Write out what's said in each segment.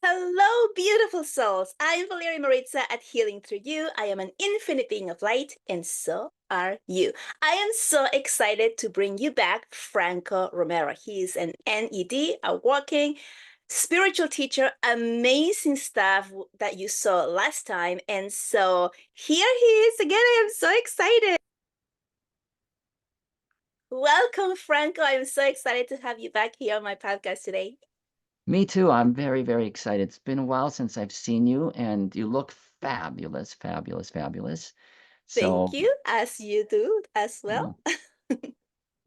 Hello, beautiful souls. I'm Valeria Maritza at Healing Through You. I am an infinite being of light, and so are you. I am so excited to bring you back Franco Romero. He's an NED, a walking spiritual teacher, amazing stuff that you saw last time. And so here he is again. I am so excited. Welcome, Franco. I'm so excited to have you back here on my podcast today. Me too. I'm very, very excited. It's been a while since I've seen you, and you look fabulous, fabulous, fabulous. Thank So, you, as you do as uh, well.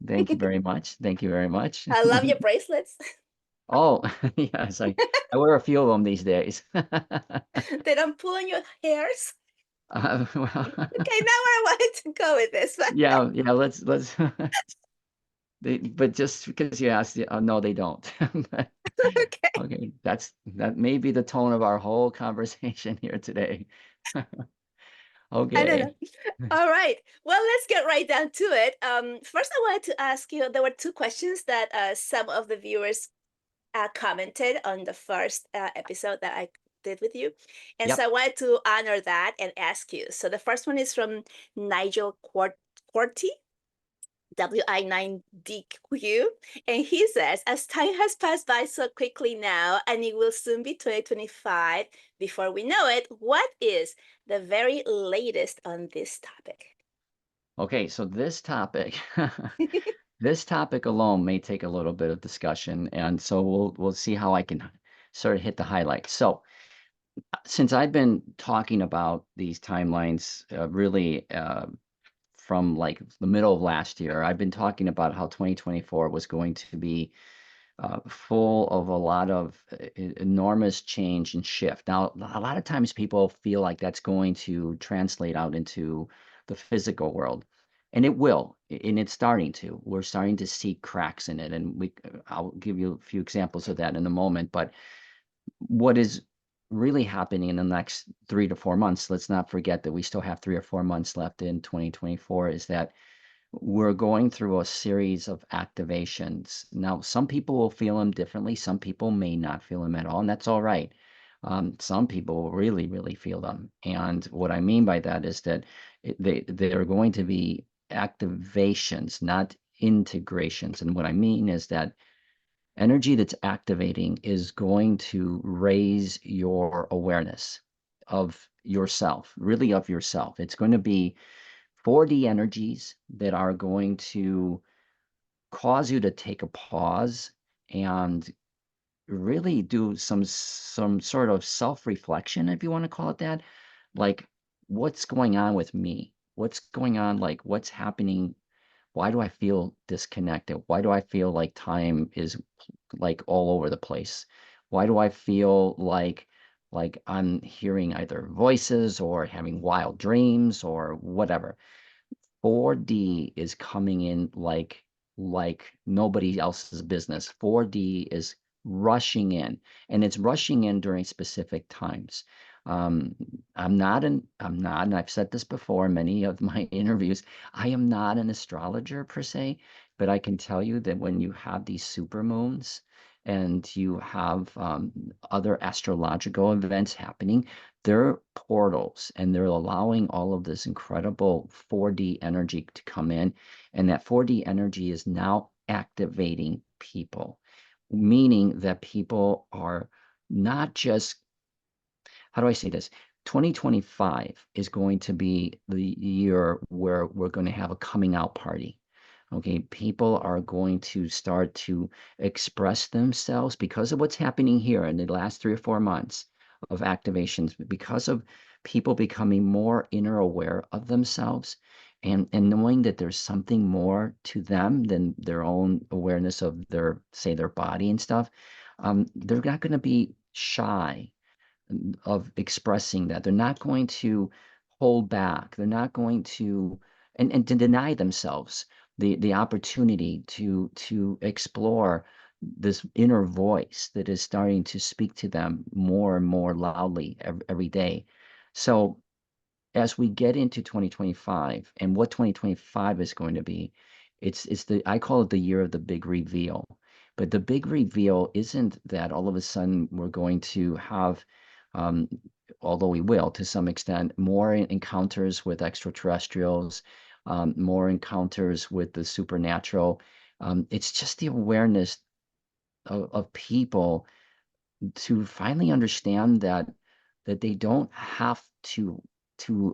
thank you very much. Thank you very much. I love your bracelets. Oh, yes, I wear a few of them these days. They don't pull on your hairs. Well, Okay, now I wanted to go with this, but yeah, yeah. Let's. But just because you asked, no, they don't. But, okay. okay, that may be the tone of our whole conversation here today. I don't know. Okay. All right. Well, let's get right down to it. First, I wanted to ask you. There were two questions that some of the viewers commented on the first episode that I did with you, and so Yep. I wanted to honor that and ask you. So the first one is from Nigel Quarty. WI9DQ. And he says, as time has passed by so quickly now, and it will soon be 2025 before we know it, what is the very latest on this topic? Okay, so this topic, this topic alone may take a little bit of discussion, and so we'll see how I can sort of hit the highlights. So, since I've been talking about these timelines, really from like the middle of last year, I've been talking about how 2024 was going to be full of a lot of enormous change and shift. Now, a lot of times people feel like that's going to translate out into the physical world, and it will, and it's starting to. We're starting to see cracks in it, and I'll give you a few examples of that in a moment. But what is really happening in the next 3 to 4 months, let's not forget that we still have 3 or 4 months left in 2024, is that we're going through a series of activations. Now, some people will feel them differently. Some people may not feel them at all, and that's all right. Some people will really, really feel them. And what I mean by that is that they're going to be activations, not integrations. And what I mean is that energy that's activating is going to raise your awareness of yourself, really of yourself. It's going to be 4D energies that are going to cause you to take a pause and really do some sort of self-reflection, if you want to call it that. Like, what's going on with me? What's going on? Like, what's happening? Why do I feel disconnected? Why do I feel like time is like all over the place? Why do I feel like I'm hearing either voices or having wild dreams or whatever? 4D is coming in like nobody else's business. 4D is rushing in, and it's rushing in during specific times. Um, I'm not, and I've said this before in many of my interviews, I am not an astrologer per se, but I can tell you that when you have these super moons and you have other astrological events happening, they're portals and they're allowing all of this incredible 4D energy to come in. And that 4D energy is now activating people, meaning that people are not just, how do I say this? 2025 is going to be the year where we're going to have a coming out party. Okay, people are going to start to express themselves because of what's happening here in the last 3 or 4 months of activations, because of people becoming more inner aware of themselves and knowing that there's something more to them than their own awareness of their, say, their body and stuff. They're not going to be shy of expressing that. They're not going to hold back. They're not going to and to deny themselves the opportunity to explore this inner voice that is starting to speak to them more and more loudly every day. So as we get into 2025 and what 2025 is going to be, it's the I call it the year of the big reveal. But the big reveal isn't that all of a sudden we're going to have, um, although we will to some extent, more encounters with extraterrestrials, more encounters with the supernatural. It's just the awareness of people to finally understand that they don't have to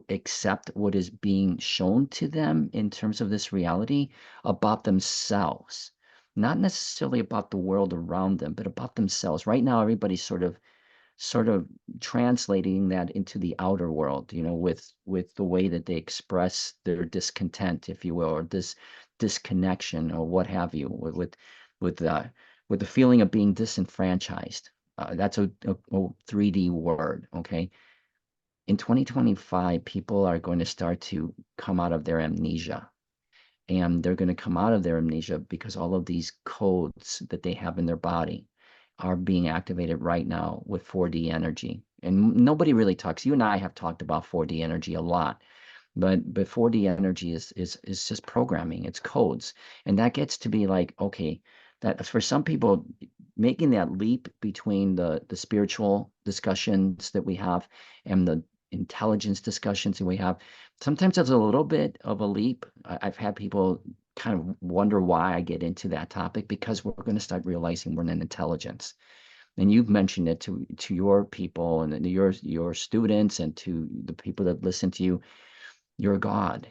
accept what is being shown to them in terms of this reality about themselves, not necessarily about the world around them, but about themselves. Right now, everybody's sort of translating that into the outer world, with the way that they express their discontent, if you will, or this disconnection, or what have you, with with the feeling of being disenfranchised. That's a 3D word, okay? In 2025, people are going to start to come out of their amnesia, and they're going to come out of their amnesia because all of these codes that they have in their body are being activated right now with 4D energy. And nobody really talks. You and I have talked about 4D energy a lot, but 4D energy is just programming. It's codes, and that gets to be like, okay, that for some people, making that leap between the spiritual discussions that we have and the intelligence discussions that we have, sometimes it's a little bit of a leap. I've had people kind of wonder why I get into that topic, because we're going to start realizing we're an intelligence. And you've mentioned it to your people and to your students and to the people that listen to you. You're God.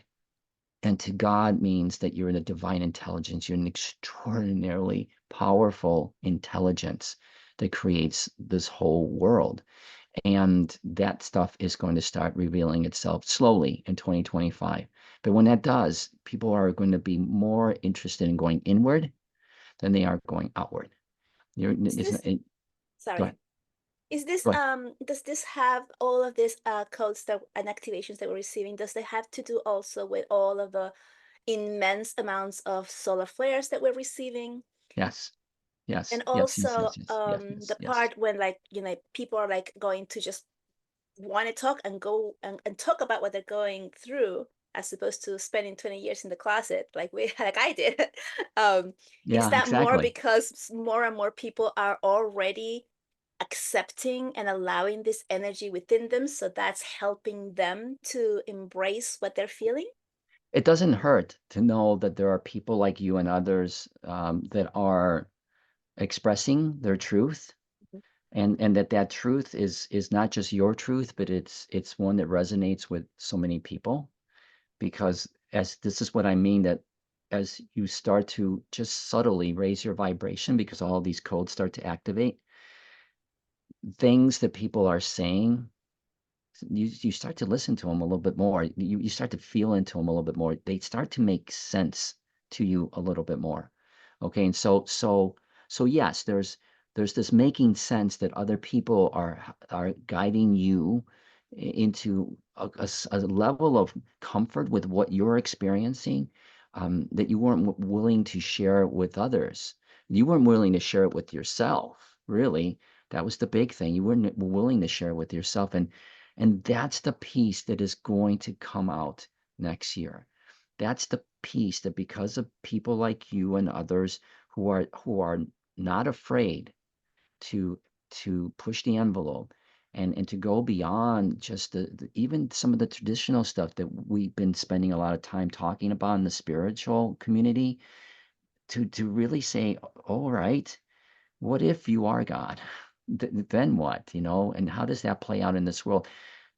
And to God means that you're in a divine intelligence. You're an extraordinarily powerful intelligence that creates this whole world. And that stuff is going to start revealing itself slowly in 2025. But when that does, people are going to be more interested in going inward than they are going outward. Is It's not, this, go sorry, ahead. is this, Go ahead. does this have all of these codes that and activations that we're receiving? Does they have to do also with all of the immense amounts of solar flares that we're receiving? Yes. Yes. And Yes. Yes. also, Yes. Yes. Yes. Yes. the Yes. part when, like, people are like going to just want to talk and go and talk about what they're going through, as opposed to spending 20 years in the closet like we like I did. um is Yeah. that more Exactly. because more and more people are already accepting and allowing this energy within them, so that's helping them to embrace what they're feeling? It doesn't hurt to know that there are people like you and others, that are expressing their truth, and that truth is not just your truth, but it's one that resonates with so many people. Because as this is what I mean, that as you start to just subtly raise your vibration, because all these codes start to activate, things that people are saying, you start to listen to them a little bit more. You start to feel into them a little bit more. They start to make sense to you a little bit more. Okay, and so yes, there's this making sense that other people are guiding you into a level of comfort with what you're experiencing, that you weren't willing to share with others. You weren't willing to share it with yourself, really. That was the big thing. You weren't willing to share it with yourself, and that's the piece that is going to come out next year. That's the piece that, because of people like you and others who are not afraid to push the envelope, and to go beyond just even some of the traditional stuff that we've been spending a lot of time talking about in the spiritual community, to really say, all right, what if you are God? Then what, and how does that play out in this world?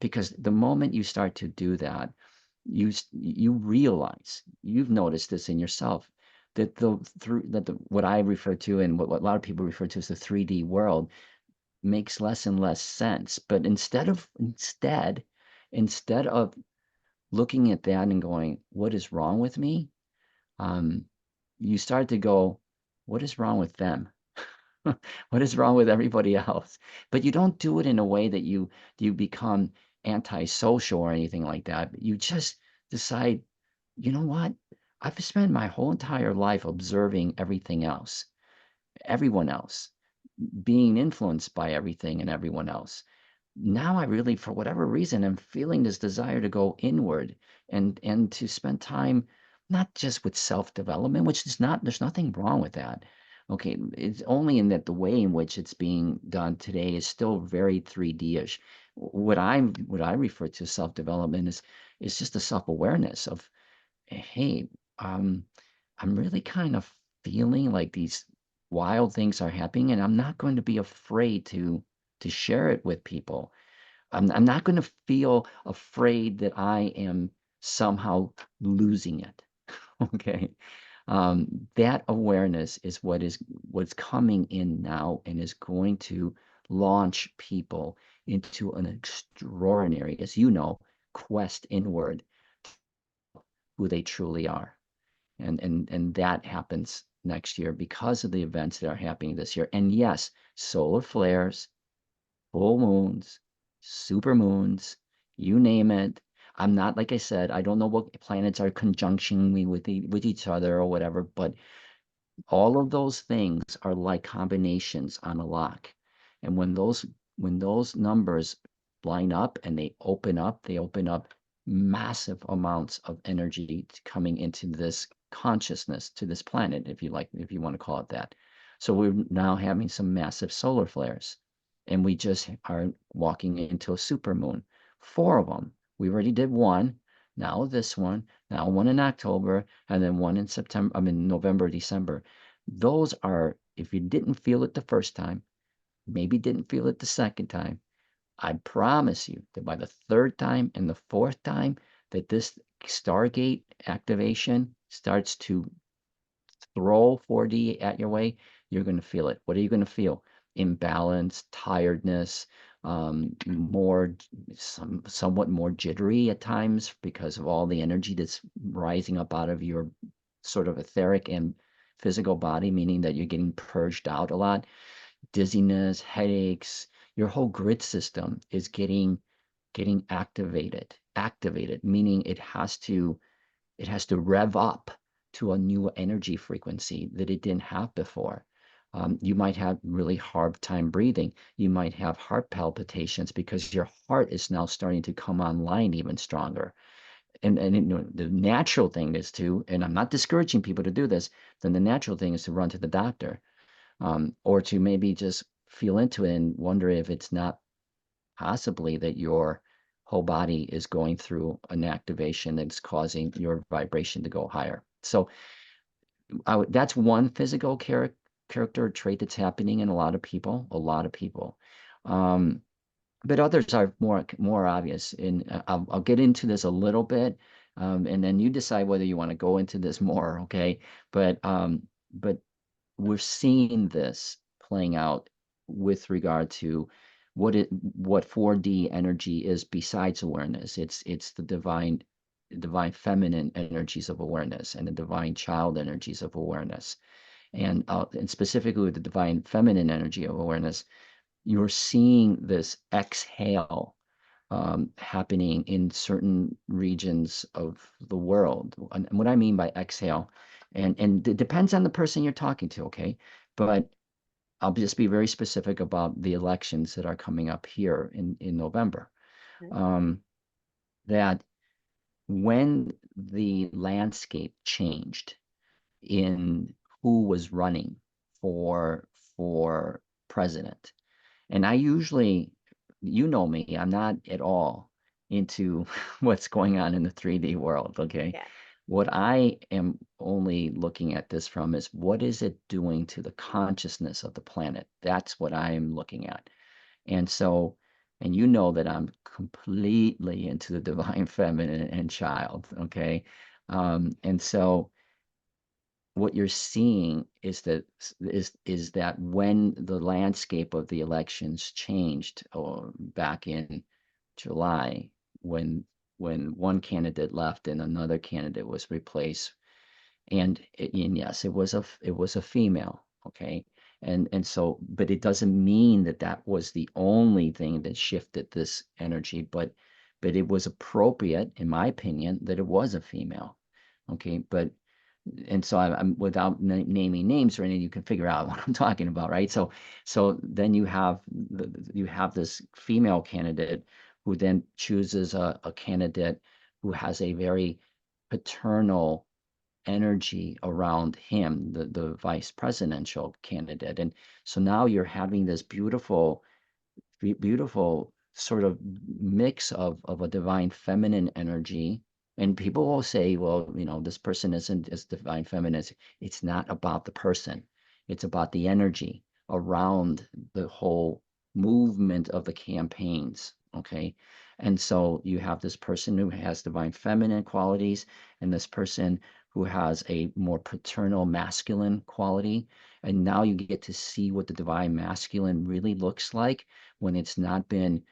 Because the moment you start to do that, you realize, you've noticed this in yourself, that what I refer to, and what a lot of people refer to as the 3D world, makes less and less sense. But instead of looking at that and going, what is wrong with me? Um, you start to go, what is wrong with them? What is wrong with everybody else? But you don't do it in a way that you become antisocial or anything like that. You just decide, you know what? I've spent my whole entire life observing everything else, everyone else, being influenced by everything and everyone else. Now I really, for whatever reason, am feeling this desire to go inward, and to spend time not just with self-development, which is not, there's nothing wrong with that, Okay, it's only in that the way in which it's being done today is still very 3D-ish. What I refer to self-development is just a self-awareness of, hey, um, I'm really kind of feeling like these wild things are happening, and I'm not going to be afraid to share it with people. I'm not going to feel afraid that I am somehow losing it. Okay. That awareness is what's coming in now and is going to launch people into an extraordinary, as you know, quest inward who they truly are. And that happens next year because of the events that are happening this year. And yes, solar flares, full moons, super moons, you name it. I'm not, like I said, I don't know what planets are conjunctioning with each other or whatever, but all of those things are like combinations on a lock. And when those numbers line up and they open up massive amounts of energy coming into this consciousness, to this planet, if you like, if you want to call it that. So we're now having some massive solar flares, and we just are walking into a super moon. Four of them. We already did one. Now this one. Now one in October, and then one in September. I mean November, December. Those are, if you didn't feel it the first time, maybe didn't feel it the second time, I promise you that by the third time and the fourth time that this Stargate activation starts to throw 4D at your way, you're going to feel it. What are you going to feel? Imbalance, tiredness, more, somewhat more jittery at times because of all the energy that's rising up out of your sort of etheric and physical body, meaning that you're getting purged out a lot. Dizziness, headaches, your whole grid system is getting activated, meaning it has to rev up to a new energy frequency that it didn't have before. You might have really hard time breathing. You might have heart palpitations because your heart is now starting to come online even stronger. And you know, the natural thing is to, and I'm not discouraging people to do this, then the natural thing is to run to the doctor, or to maybe just feel into it and wonder if it's not possibly that your whole body is going through an activation that's causing your vibration to go higher. So that's one physical character trait that's happening in a lot of people, Um, but others are more obvious. And I'll get into this a little bit, and then you decide whether you want to go into this more, okay? But we're seeing this playing out with regard to what 4D energy is besides awareness. It's the divine feminine energies of awareness and the divine child energies of awareness. And specifically with the divine feminine energy of awareness, you're seeing this exhale happening in certain regions of the world. And what I mean by exhale, and it depends on the person you're talking to, okay? But I'll just be very specific about the elections that are coming up here in November. Mhm. Um, that when the landscape changed in who was running for for president, and I usually, you know me, I'm not at all into what's going on in the 3D world, okay? Yeah. What I am only looking at this from is what is it doing to the consciousness of the planet? That's what I am looking at. And so, and you know that I'm completely into the divine feminine and child, okay? And so what you're seeing is that when the landscape of the elections changed, or back in July, when one candidate left and another candidate was replaced, and yes, it was a female, okay, and so, but it doesn't mean that that was the only thing that shifted this energy, but it was appropriate, in my opinion, that it was a female, okay, but and so I'm without naming names or anything, you can figure out what I'm talking about, right? So then you have this female candidate who then chooses a candidate who has a very paternal energy around him, the vice presidential candidate. And so now you're having this beautiful sort of mix of a divine feminine energy. And people will say, well, this person isn't as divine feminine. It's not about the person. It's about the energy around the whole movement of the campaigns. Okay. And so you have this person who has divine feminine qualities and this person who has a more paternal masculine quality. And now you get to see what the divine masculine really looks like when it's not been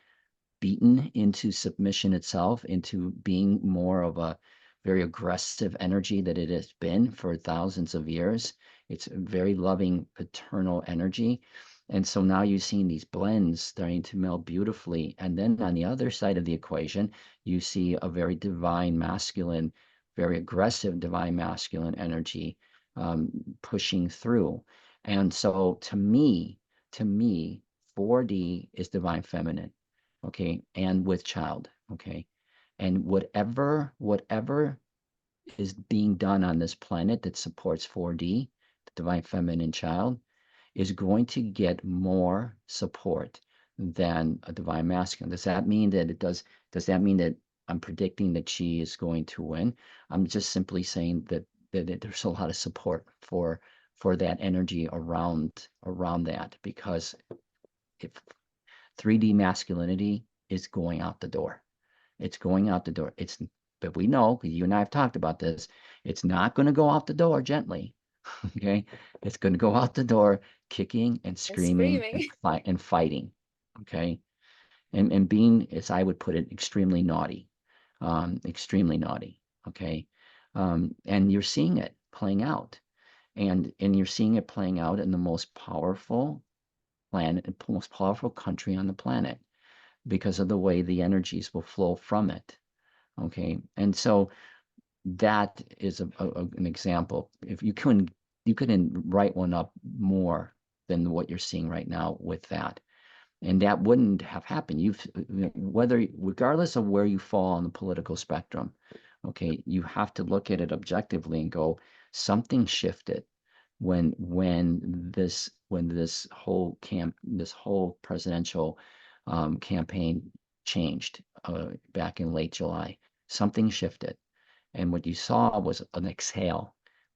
beaten into submission itself, into being more of a very aggressive energy that it has been for thousands of years. It's a very loving paternal energy. And so now you've seen these blends starting to meld beautifully. And then on the other side of the equation, you see a very divine masculine, very aggressive divine masculine energy pushing through. And so to me, 4D is divine feminine, okay, and with child, okay, and whatever is being done on this planet that supports 4D, the divine feminine child, is going to get more support than a divine masculine. Does that mean that does that mean that I'm predicting that she is going to win? I'm just simply saying that there's a lot of support for that energy around that, because if 3D masculinity is going out the door. It's going out the door. But we know, because you and I have talked about this, it's not going to go out the door gently. Okay. It's going to go out the door kicking and And screaming screaming. and fighting. Okay. And being, as I would put it, extremely naughty. Extremely naughty. Okay. And you're seeing it playing out. And you're seeing it playing out in the most powerful planet, most powerful country on the planet, because of the way the energies will flow from it. Okay. And so that is an example. If you couldn't write one up more than what you're seeing right now with that. And that wouldn't have happened. Regardless of where you fall on the political spectrum, okay, you have to look at it objectively and go, something shifted when this whole presidential campaign changed back in late July. Something shifted, and what you saw was an exhale.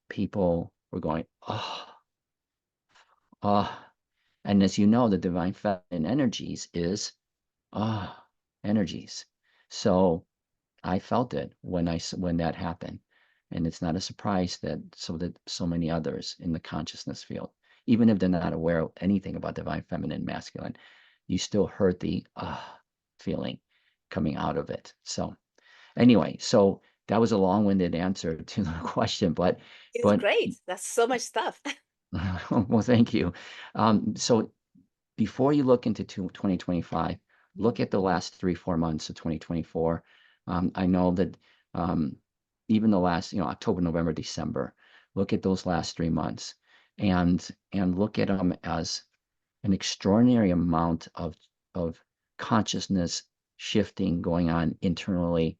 People were going, oh, oh, and as you know, the divine feminine energies is ah energies. So I felt it when that happened, and it's not a surprise that so many others in the consciousness field, even if they're not aware of anything about divine feminine masculine, you still heard the feeling coming out of it. So anyway, so that was a long-winded answer to the question, It's but great. That's so much stuff. well, thank you. So before you look into 2025, look at the last 3-4 months of 2024. I know that even the last, October, November, December, look at those last 3 months and look at them as an extraordinary amount of consciousness shifting going on internally,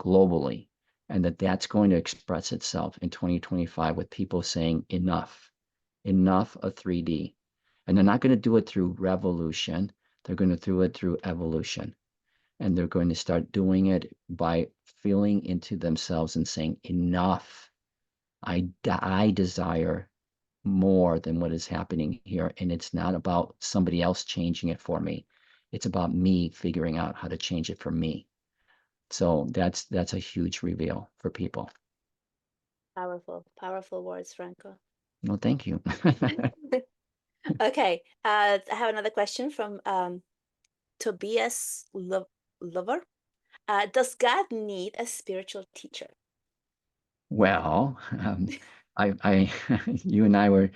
globally, and that's going to express itself in 2025 with people saying enough of 3D. And they're not going to do it through revolution. They're going to do it through evolution. And they're going to start doing it by feeling into themselves and saying, enough. I desire more than what is happening here. And it's not about somebody else changing it for me. It's about me figuring out how to change it for me. So that's a huge reveal for people. Powerful, powerful words, Franco. Well, thank you. Okay, I have another question from Tobias Lover. Does God need a spiritual teacher? Well, you and I were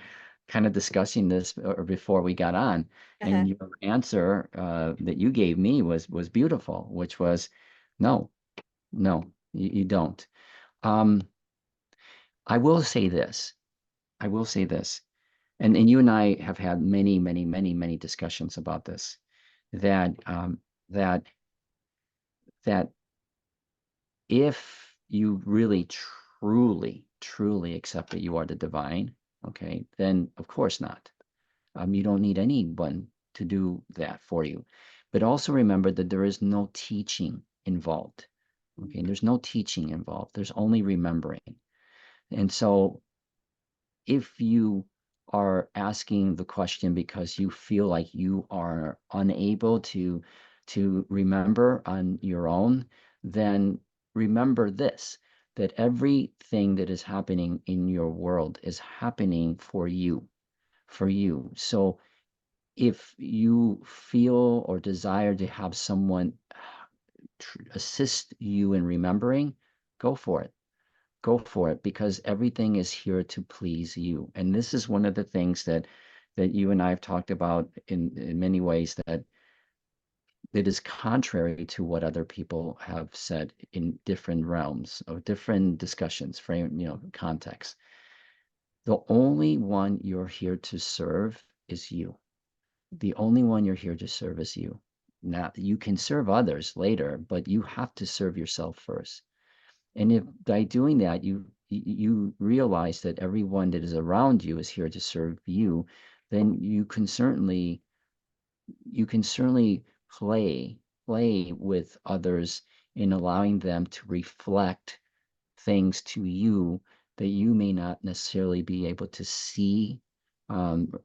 kind of discussing this or before we got on, Uh-huh. and your answer that you gave me was beautiful, which was no, no, you don't. Um, I will say this. I will say this, and you and I have had many, many, many, many discussions about this. That that that if you really truly accept that you are the divine, okay, then of course not. You don't need anyone to do that for you. But also remember that there is no teaching involved. Okay, there's no teaching involved. There's only remembering. And so if you are asking the question because you feel like you are unable to remember on your own, then remember this, that everything that is happening in your world is happening for you, for you. So if you feel or desire to have someone assist you in remembering, go for it. Go for it, because everything is here to please you. And this is one of the things that you and I have talked about in many ways, that it is contrary to what other people have said in different realms or different discussions, frame, context. The only one you're here to serve is you. The only one you're here to serve is you. Now, you can serve others later, but you have to serve yourself first. And if by doing that, you realize that everyone that is around you is here to serve you, then you can certainly play with others in allowing them to reflect things to you that you may not necessarily be able to see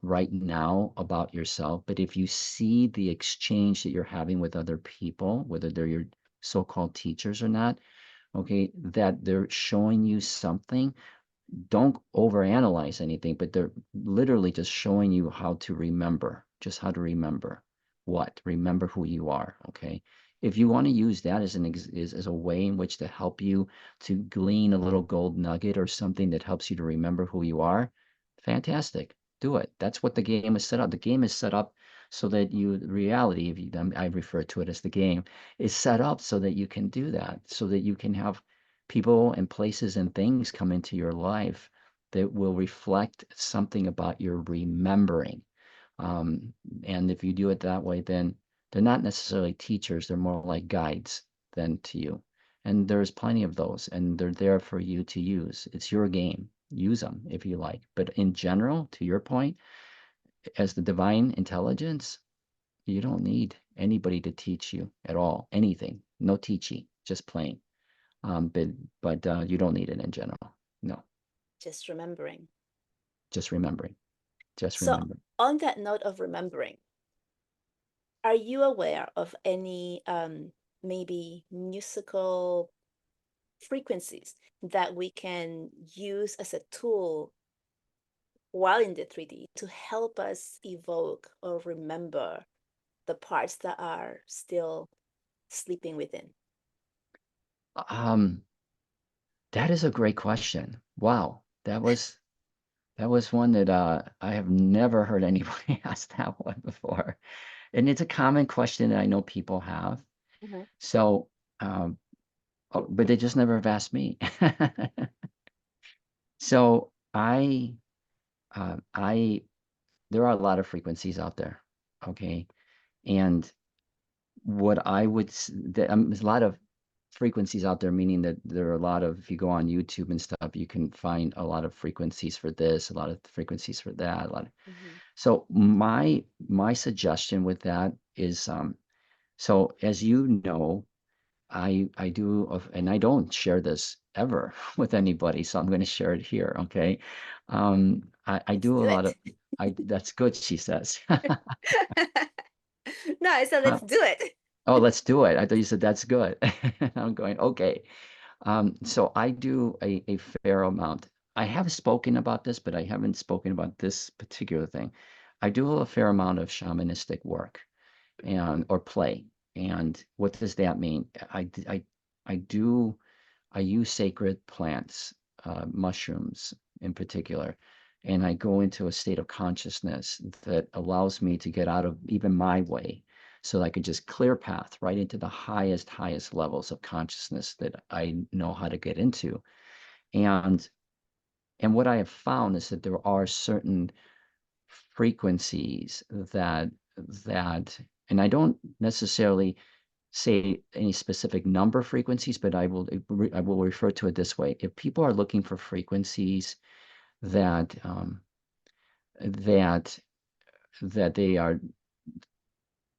right now about yourself. But if you see the exchange that you're having with other people, whether they're your so-called teachers or not, okay, that they're showing you something, don't overanalyze anything, but they're literally just showing you how to remember, just how to remember remember who you are. Okay. If you want to use that as a way in which to help you to glean a little gold nugget or something that helps you to remember who you are, fantastic. Do it. That's what the game is set up. The game is set up so that reality, I refer to it as the game, is set up so that you can do that, so that you can have people and places and things come into your life that will reflect something about your remembering. Um, and if you do it that way, then they're not necessarily teachers, they're more like guides than to you. And there's plenty of those, and they're there for you to use. It's your game. Use them if you like. But in general, to your point, as the divine intelligence, you don't need anybody to teach you at all, anything. No teaching, just plain. But you don't need it in general. No, Just remembering. just remembering. Just So, remembering. on that note of remembering, are you aware of any maybe musical frequencies that we can use as a tool while in the 3D to help us evoke or remember the parts that are still sleeping within? Um, that is a great question. Wow, that was one that I have never heard anybody ask that one before, and it's a common question that I know people have. Mhm. So, um, but they just never have asked me. So I there are a lot of frequencies out there, okay, and what I would there's a lot of frequencies out there, meaning that there are a lot of, if you go on YouTube and stuff, you can find a lot of frequencies for this, a lot of frequencies for that, a lot of, Mhm. so my suggestion with that is so as you know, I do and I don't share this ever with anybody, so I'm going to share it here, okay. I Let's do a do lot it. of, I that's good, she says. No, I said let's do it. Oh, let's do it. I thought you said that's good. I'm going, okay. So I do a fair amount. I have spoken about this, but I haven't spoken about this particular thing. I do a fair amount of shamanistic work and or play. And what does that mean? I do I use sacred plants, mushrooms in particular, and I go into a state of consciousness that allows me to get out of even my way so that I could just clear path right into the highest levels of consciousness that I know how to get into. And what I have found is that there are certain frequencies that and I don't necessarily say any specific number of frequencies, but I will refer to it this way. If people are looking for frequencies that that that they are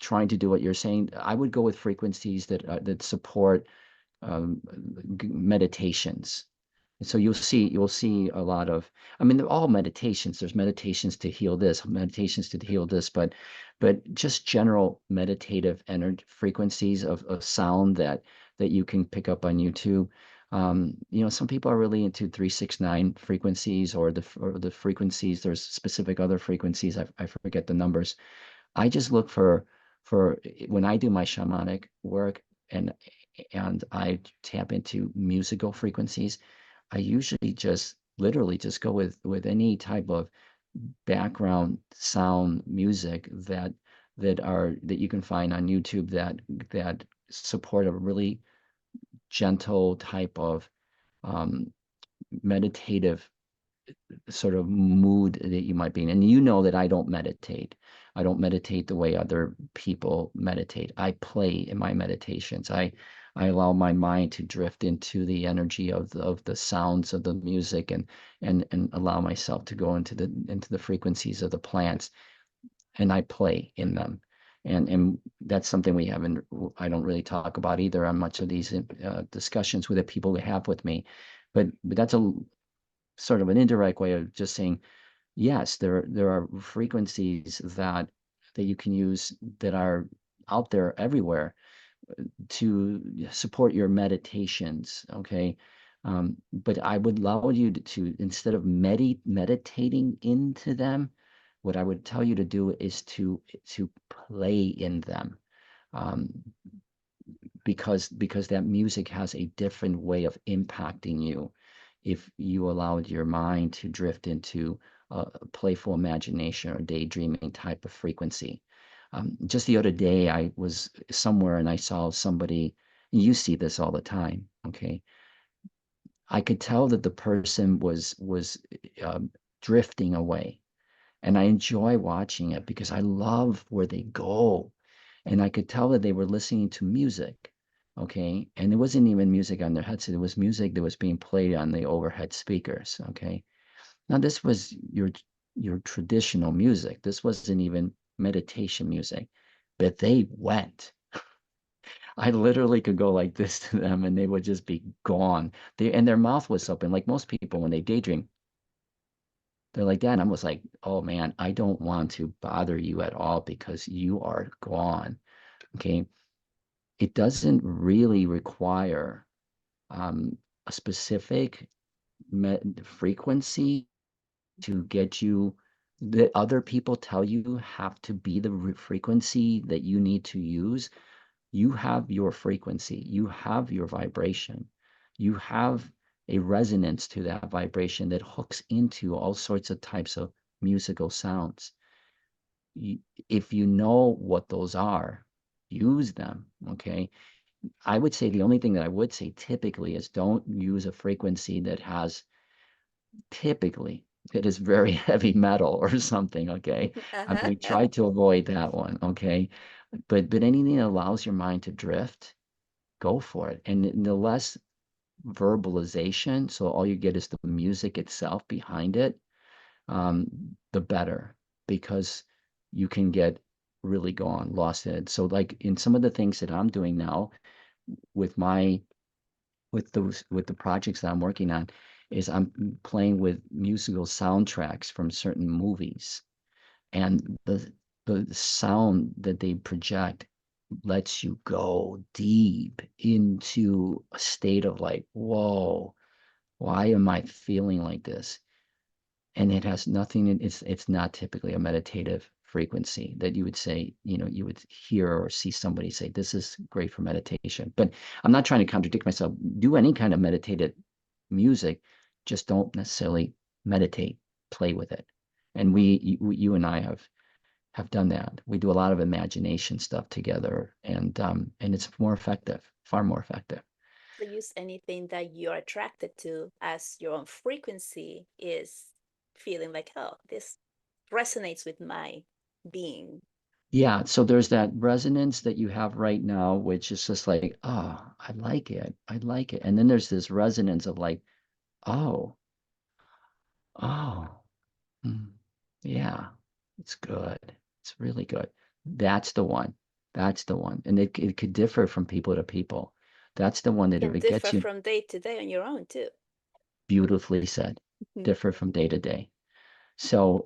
trying to do what you're saying, I would go with frequencies that support meditations. So you'll see a lot of, I mean, they're all meditations. There's meditations to heal this, meditations to heal this, but just general meditative energy frequencies of sound that you can pick up on YouTube. Some people are really into 369 frequencies or the frequencies. There's specific other frequencies. I forget the numbers. I just look for when I do my shamanic work and I tap into musical frequencies. I usually just literally just go with any type of background sound music that you can find on YouTube that support a really gentle type of um, meditative sort of mood that you might be in. And you know that I don't meditate. I don't meditate the way other people meditate. I play in my meditations. I allow my mind to drift into the energy of the sounds of the music and allow myself to go into the frequencies of the plants, and I play in them. And that's something I don't really talk about either on much of these discussions with the people we have with me. But that's a sort of an indirect way of just saying, yes, there are frequencies that you can use that are out there everywhere to support your meditations. Okay. But I would allow you to instead of meditating into them, what I would tell you to do is to play in them. Um, because that music has a different way of impacting you if you allowed your mind to drift into a playful imagination or daydreaming type of frequency. Just the other day, I was somewhere and I saw somebody, you see this all the time, okay? I could tell that the person was drifting away, and I enjoy watching it because I love where they go. And I could tell that they were listening to music, okay? And it wasn't even music on their headset, it was music that was being played on the overhead speakers, okay? Now this was your traditional music. This wasn't even meditation music, but they went. I literally could go like this to them and they would just be gone. And their mouth was open, like most people when they daydream. They're like that. And I was like, oh man, I don't want to bother you at all because you are gone. Okay. It doesn't really require a specific frequency to get you that other people tell you have to be the frequency that you need to use. You have your frequency, you have your vibration, you have a resonance to that vibration that hooks into all sorts of types of musical sounds. If you know what those are, use them. Okay. I would say the only thing that I would say typically is don't use a frequency that has typically it is very heavy metal or something. Okay. I Uh-huh. would try to avoid that one. Okay. But anything that allows your mind to drift, go for it. And the less verbalization, so all you get is the music itself behind it, um, the better, because you can get really gone, lost in it. So like in some of the things that I'm doing now with my with the projects that I'm working on, is I'm playing with musical soundtracks from certain movies, and the sound that they project lets you go deep into a state of like, whoa, why am I feeling like this? And it has nothing, it's not typically a meditative frequency that you would say, you would hear or see somebody say, this is great for meditation. But I'm not trying to contradict myself. Do any kind of meditative music, just don't necessarily meditate, play with it. And you and I have done that. We do a lot of imagination stuff together, and it's more effective, far more effective. So use anything that you're attracted to as your own frequency is feeling like, oh, this resonates with my being. Yeah, so there's that resonance that you have right now, which is just like, oh, I like it. I like it. And then there's this resonance of like, oh, oh, mm, yeah, it's good. It's really good. That's the one. That's the one. And it could differ from people to people. That's the one that if Can it gets differ you from day to day on your own too. beautifully said, Mhm. differ from day to day. So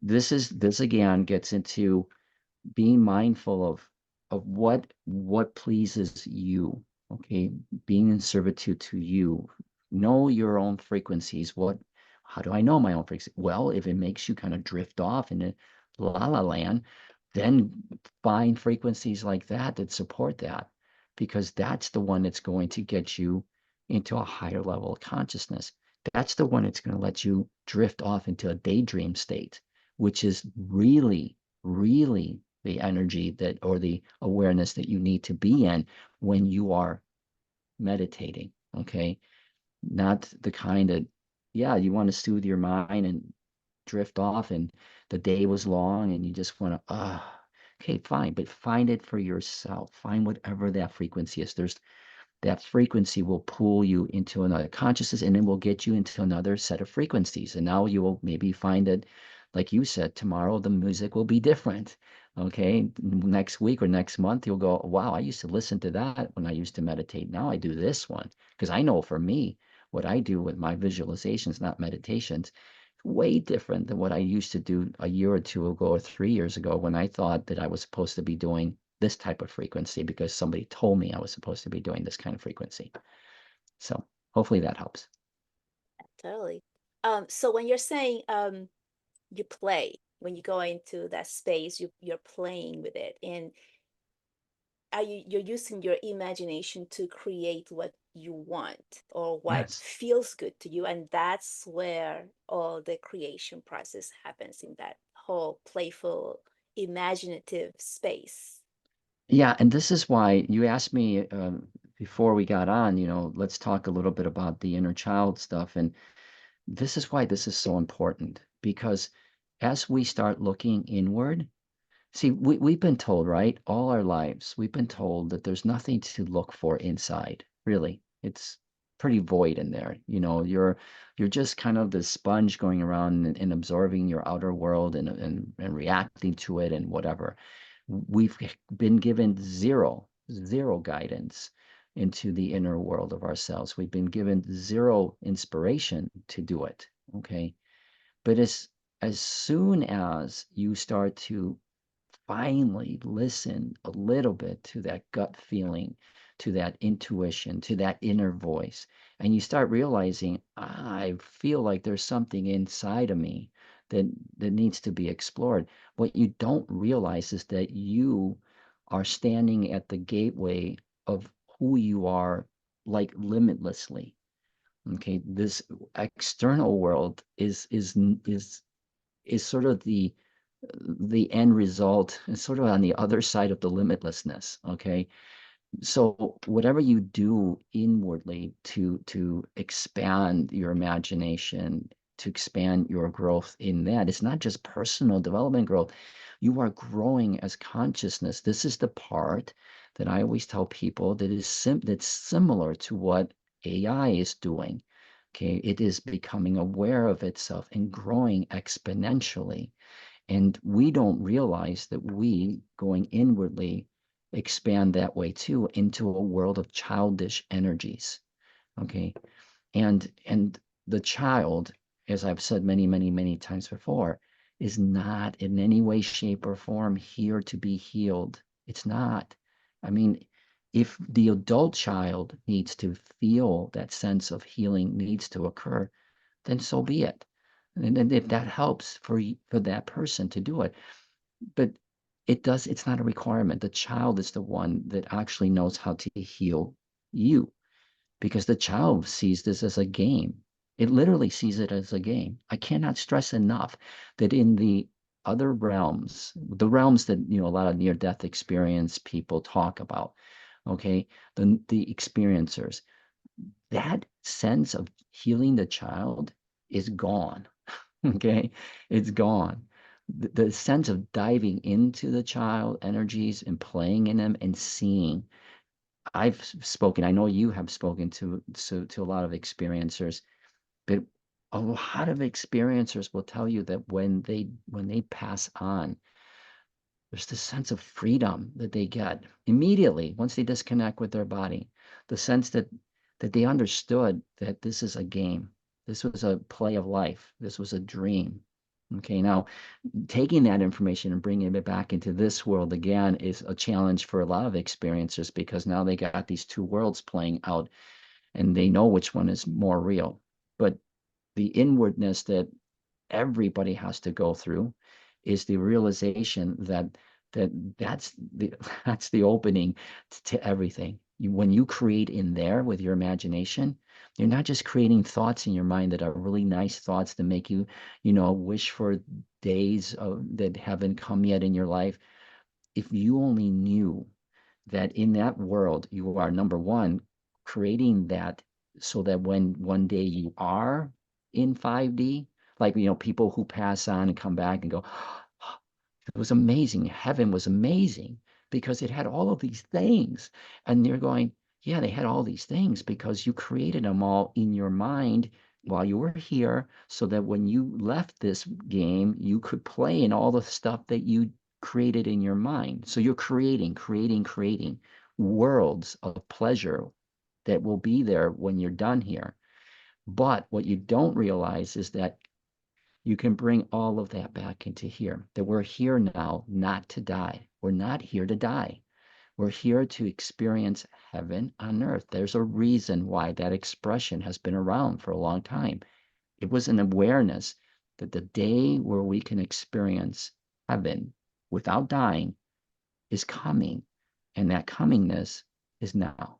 this again gets into being mindful of what pleases you, okay, being in servitude to you. Know your own frequencies. How do I know my own frequency? Well, if it makes you kind of drift off into la la land, then find frequencies like that that support that, because that's the one that's going to get you into a higher level of consciousness. That's the one that's going to let you drift off into a daydream state, which is really the energy that, or the awareness that you need to be in when you are meditating. Okay. Not the kind that, yeah, you want to soothe your mind and drift off, and the day was long and you just want to, okay, fine, but find it for yourself. Find whatever that frequency is. That frequency will pull you into another consciousness, and it will get you into another set of frequencies. And now you will maybe find that, like you said, tomorrow the music will be different. Okay. Next week or next month, you'll go, wow, I used to listen to that when I used to meditate. Now I do this one. Because I know for me, what I do with my visualizations, not meditations, way different than what I used to do a year or two ago or 3 years ago, when I thought that I was supposed to be doing this type of frequency because somebody told me I was supposed to be doing this kind of frequency. So hopefully that helps. Totally. So when you're saying you play, when you go into that space, you're playing with it, and you're using your imagination to create what you want or what Yes. feels good to you, and that's where all the creation process happens, in that whole playful imaginative space. Yeah, and this is why you asked me before we got on, let's talk a little bit about the inner child stuff. And this is why this is so important, because as we start looking inward, see, we've been told, right, all our lives, we've been told that there's nothing to look for inside, really. It's pretty void in there. You're just kind of the sponge going around and absorbing your outer world and reacting to it and whatever. We've been given zero guidance into the inner world of ourselves. We've been given zero inspiration to do it. Okay. But as soon as you start to finally listen a little bit to that gut feeling, to that intuition, to that inner voice, and you start realizing, I feel like there's something inside of me that needs to be explored. What you don't realize is that you are standing at the gateway of who you are, like limitlessly. Okay, this external world is sort of the end result, is sort of on the other side of the limitlessness. Okay, so whatever you do inwardly to expand your imagination, to expand your growth in that, it's not just personal development growth. You are growing as consciousness. This is the part that I always tell people that that's similar to what AI is doing. Okay, it is becoming aware of itself and growing exponentially, and we don't realize that we, going inwardly, expand that way too, into a world of childish energies. Okay. And the child, as I've said many times before, is not in any way, shape, or form here to be healed. It's not. I mean, if the adult child needs to feel that sense of healing needs to occur, then so be it. And if that helps for that person to do it, but it's not a requirement. The child is the one that actually knows how to heal you, because the child sees this as a game. It literally sees it as a game. I cannot stress enough that in the other realms, the realms that, a lot of near-death experience people talk about, okay, the experiencers, that sense of healing the child is gone. Okay, it's gone. the sense of diving into the child energies and playing in them and seeing. I've spoken, I know you have spoken to a lot of experiencers, but a lot of experiencers will tell you that when they pass on, there's this sense of freedom that they get immediately once they disconnect with their body. The sense that they understood that this is a game. This was a play of life. This was a dream. Okay, now taking that information and bringing it back into this world again is a challenge for a lot of experiencers because now they got these two worlds playing out and they know which one is more real. But the inwardness that everybody has to go through is the realization that's the that's the opening to everything. When you create in there with your imagination, you're not just creating thoughts in your mind that are really nice thoughts that make you, wish for days that haven't come yet in your life. If you only knew that in that world you are number one creating that so that when one day you are in 5D, like people who pass on and come back and go, it was amazing. Heaven was amazing because it had all of these things. And you're going, yeah, they had all these things because you created them all in your mind while you were here so that when you left this game, you could play in all the stuff that you created in your mind. So you're creating worlds of pleasure that will be there when you're done here. But what you don't realize is that you can bring all of that back into here. That we're here now not to die. We're not here to die. We're here to experience heaven on earth. There's a reason why that expression has been around for a long time. It was an awareness that the day where we can experience heaven without dying is coming, and that comingness is now.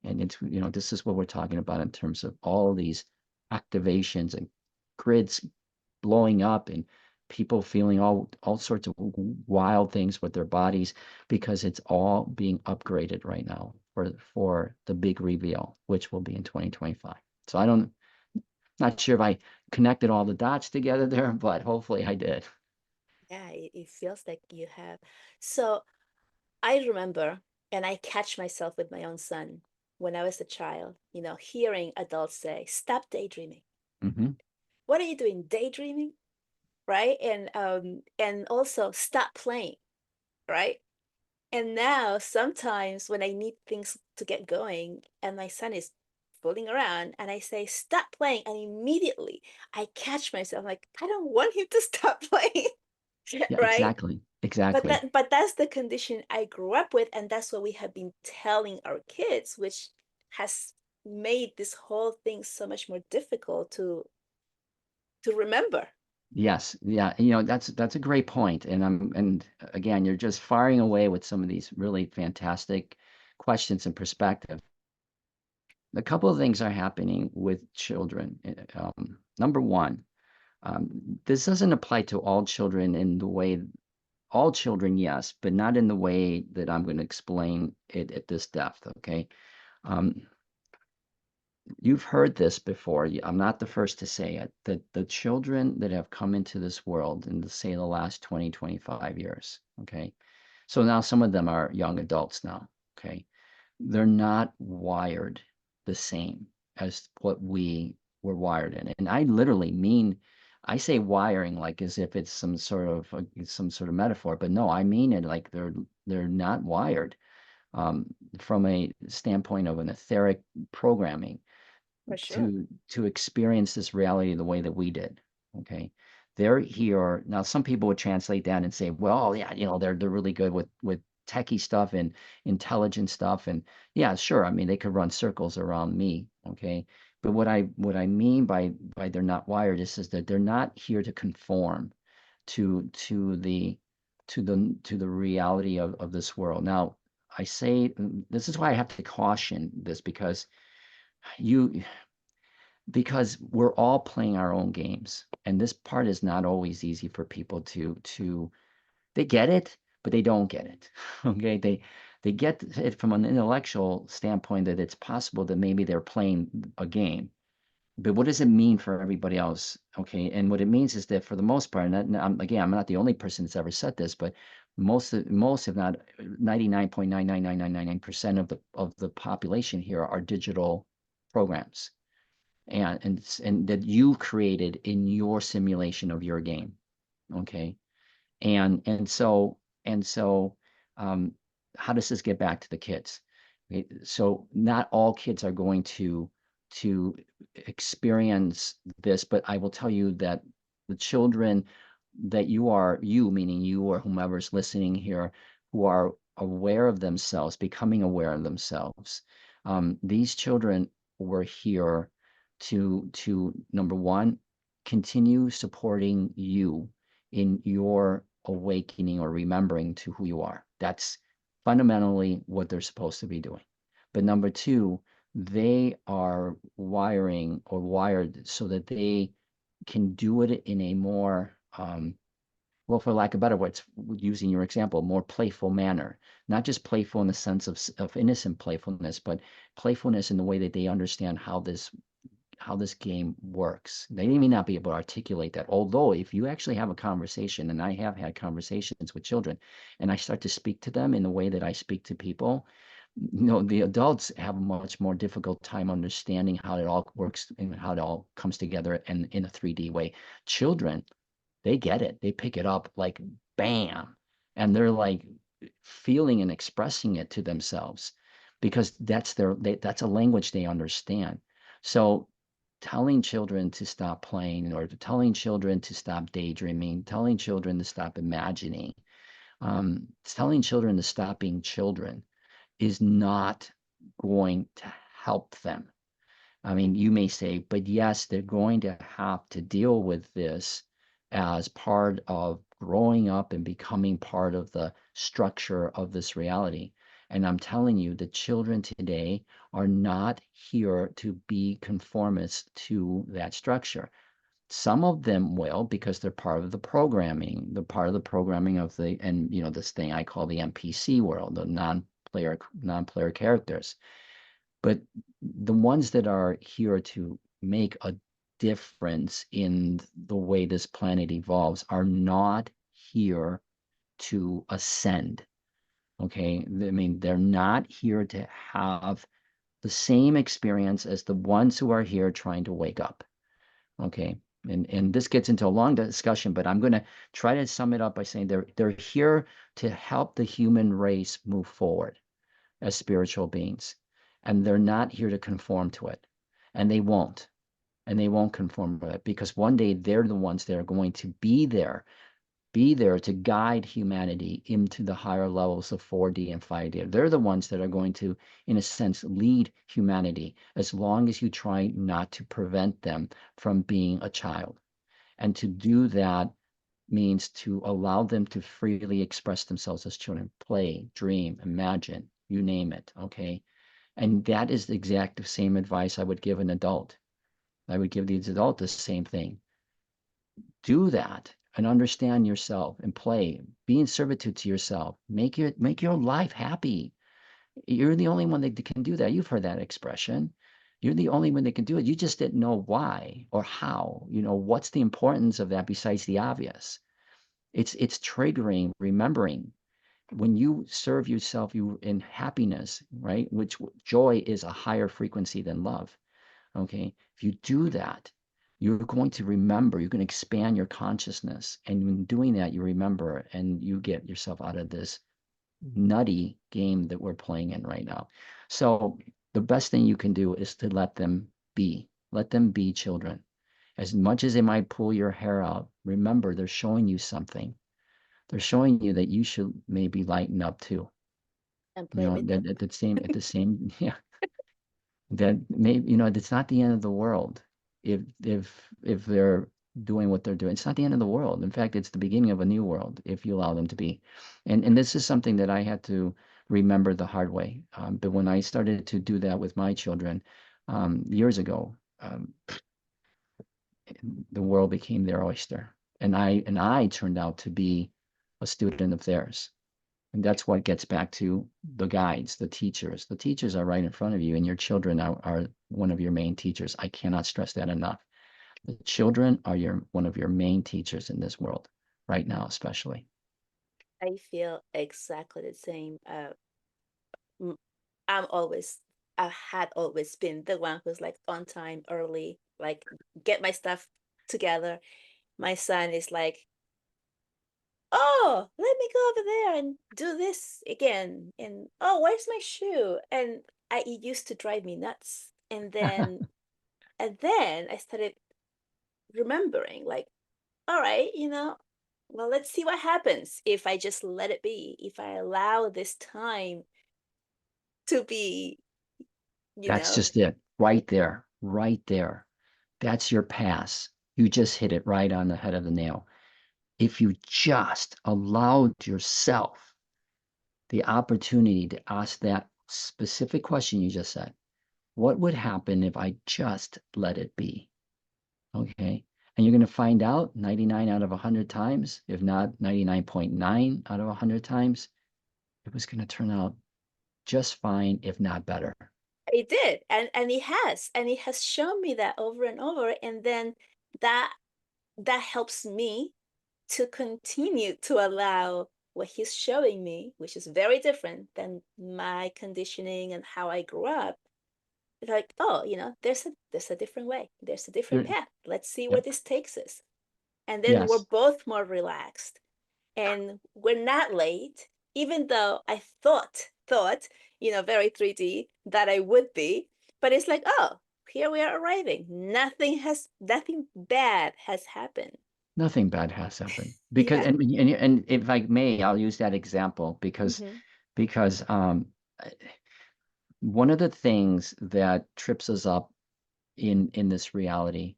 And it's, this is what we're talking about in terms of all these activations and grids blowing up and people feeling all sorts of wild things with their bodies because it's all being upgraded right now for the big reveal, which will be in 2025. So not sure if I connected all the dots together there, but hopefully I did. Yeah, it feels like you have. So I remember, and I catch myself with my own son when I was a child, hearing adults say, "Stop daydreaming." Hmm. What are you doing? Daydreaming, right? And also stop playing, right? And now sometimes when I need things to get going and my son is fooling around and I say, "Stop playing," and immediately I catch myself like, I don't want him to stop playing, Yeah, right? exactly. But Exactly. that's the condition I grew up with, and that's what we have been telling our kids, which has made this whole thing so much more difficult to remember. Yes, yeah, that's a great point, and again, you're just firing away with some of these really fantastic questions and perspective. A couple of things are happening with children. Number one, this doesn't apply to all children in the way all children, yes, but not in the way that I'm going to explain it at this depth. Okay, um, you've heard this before. I'm not the first to say it, that the children that have come into this world in, say, the last 20, 25 years, okay? So now some of them are young adults now, okay? They're not wired the same as what we were wired in. And I literally mean, I say wiring like as if it's some sort of metaphor, but no, I mean it like they're not wired um, from a standpoint of an etheric programming For sure. to experience this reality the way that we did. Okay. They're here now. Some people would translate that and say, well, yeah, they're really good with techie stuff and intelligent stuff. And yeah, sure. I mean, they could run circles around me. Okay. But what I mean by they're not wired is that they're not here to conform to the reality of this world. Now, I say this is why I have to caution this you because we're all playing our own games, and this part is not always easy for people to they get it but they don't get it. Okay, they get it from an intellectual standpoint that it's possible that maybe they're playing a game, but what does it mean for everybody else? Okay, and what it means is that for the most part, and again, I'm not the only person that's ever said this, but most, if not 99.99999% of the population here are digital programs, and that you created in your simulation of your game. Okay, and so um, how does this get back to the kids? Okay, so not all kids are going to experience this, but I will tell you that the children that you meaning you or whomever's listening here, who are aware of themselves, becoming aware of themselves, these children were here to number one, continue supporting you in your awakening or remembering to who you are. That's fundamentally what they're supposed to be doing. But number two, they are wired so that they can do it in a more, well, for lack of better words, using your example, more playful manner. Not just playful in the sense of innocent playfulness, but playfulness in the way that they understand how this game works. They may not be able to articulate that. Although, if you actually have a conversation, and I have had conversations with children, and I start to speak to them in the way that I speak to people, the adults have a much more difficult time understanding how it all works and how it all comes together and in a 3D way. Children, they get it. They pick it up like bam, and they're like feeling and expressing it to themselves because that's a language they understand. So telling children to stop playing or telling children to stop daydreaming, telling children to stop imagining, telling children to stop being children is not going to help them. I mean, you may say, but yes, they're going to have to deal with this as part of growing up and becoming part of the structure of this reality. And I'm telling you, the children today are not here to be conformists to that structure. Some of them will because they're part of the programming, of this thing I call the NPC world, the non-player characters. But the ones that are here to make a difference in the way this planet evolves are not here to ascend. Okay. I mean, they're not here to have the same experience as the ones who are here trying to wake up. Okay. And this gets into a long discussion, but I'm going to try to sum it up by saying they're here to help the human race move forward as spiritual beings. And they're not here to conform to it. And they won't. And they won't conform with it because one day they're the ones that are going to be there to guide humanity into the higher levels of 4D and 5D. They're the ones that are going to, in a sense, lead humanity as long as you try not to prevent them from being a child. And to do that means to allow them to freely express themselves as children, play, dream, imagine, you name it, okay? And that is the exact same advice I would give an adult. I would give the adult the same thing. Do that and understand yourself and play. Be in servitude to yourself. Make your life happy. You're the only one that can do that. You've heard that expression. You're the only one that can do it. You just didn't know why or how. What's the importance of that besides the obvious? It's triggering, remembering. When you serve yourself, you in happiness, right? Which joy is a higher frequency than love. Okay. If you do that, you're going to remember, you're going to expand your consciousness. And in doing that, you remember and you get yourself out of this nutty game that we're playing in right now. So the best thing you can do is to let them be. Let them be children. As much as they might pull your hair out, remember they're showing you something. They're showing you that you should maybe lighten up too. And play with them. That at the same, yeah, that maybe it's not the end of the world if they're doing what they're doing. It's not the end of the world. In fact, it's the beginning of a new world if you allow them to be. And this is something that I had to remember the hard way. But when I started to do that with my children years ago, the world became their oyster, and I turned out to be a student of theirs. And that's what gets back to the guides, the teachers. The teachers are right in front of you, and your children are one of your main teachers. I cannot stress that enough. The children are one of your main teachers in this world right now, especially. I feel exactly the same. M- I'm always, I had always been the one who's like on time, early, like get my stuff together. My son is like, oh, let me go over there and do this again. And oh, where's my shoe? And it used to drive me nuts. And then I started remembering, like, all right, well, let's see what happens if I just let it be, if I allow this time to be, you That's know, just it. Right there. Right there. That's your pass. You just hit it right on the head of the nail. If you just allowed yourself the opportunity to ask that specific question you just said, what would happen if I just let it be? Okay. And you're going to find out 99 out of 100 times, if not 99.9 out of 100 times, it was going to turn out just fine, if not better. it did. And it has shown me that over and over. And then that that helps me to continue to allow what he's showing me, which is very different than my conditioning and how I grew up. Like, oh, there's a different way. There's a different There, path. Let's see where yep. this takes us. And then we're Yes. both more relaxed. And we're not late, even though I thought, very 3D that I would be. But it's like, oh, here we are arriving. Nothing bad has happened. Nothing bad has happened because, Yeah. and if I may, I'll use that example Hmm. because one of the things that trips us up in this reality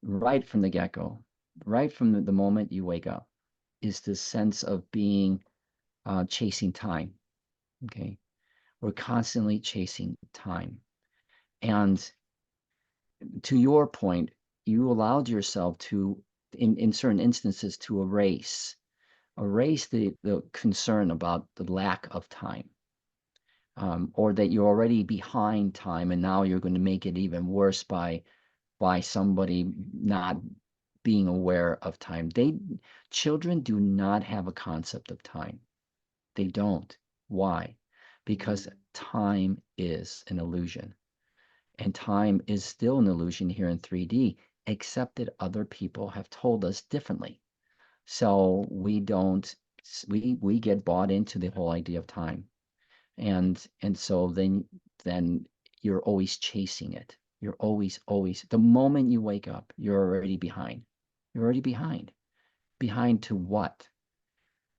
right from the get-go, right from the moment you wake up, is this sense of being chasing time. Okay, we're constantly chasing time, and to your point, you allowed yourself to, in certain instances, to erase the concern about the lack of time, or that you're already behind time and now you're going to make it even worse by somebody not being aware of time. Children do not have a concept of time. They don't. Why? Because time is an illusion. And time is still an illusion here in 3D, except that other people have told us differently. So we don't we get bought into the whole idea of time. And so then you're always chasing it. You're always the moment you wake up, you're already behind. You're already behind. Behind to what?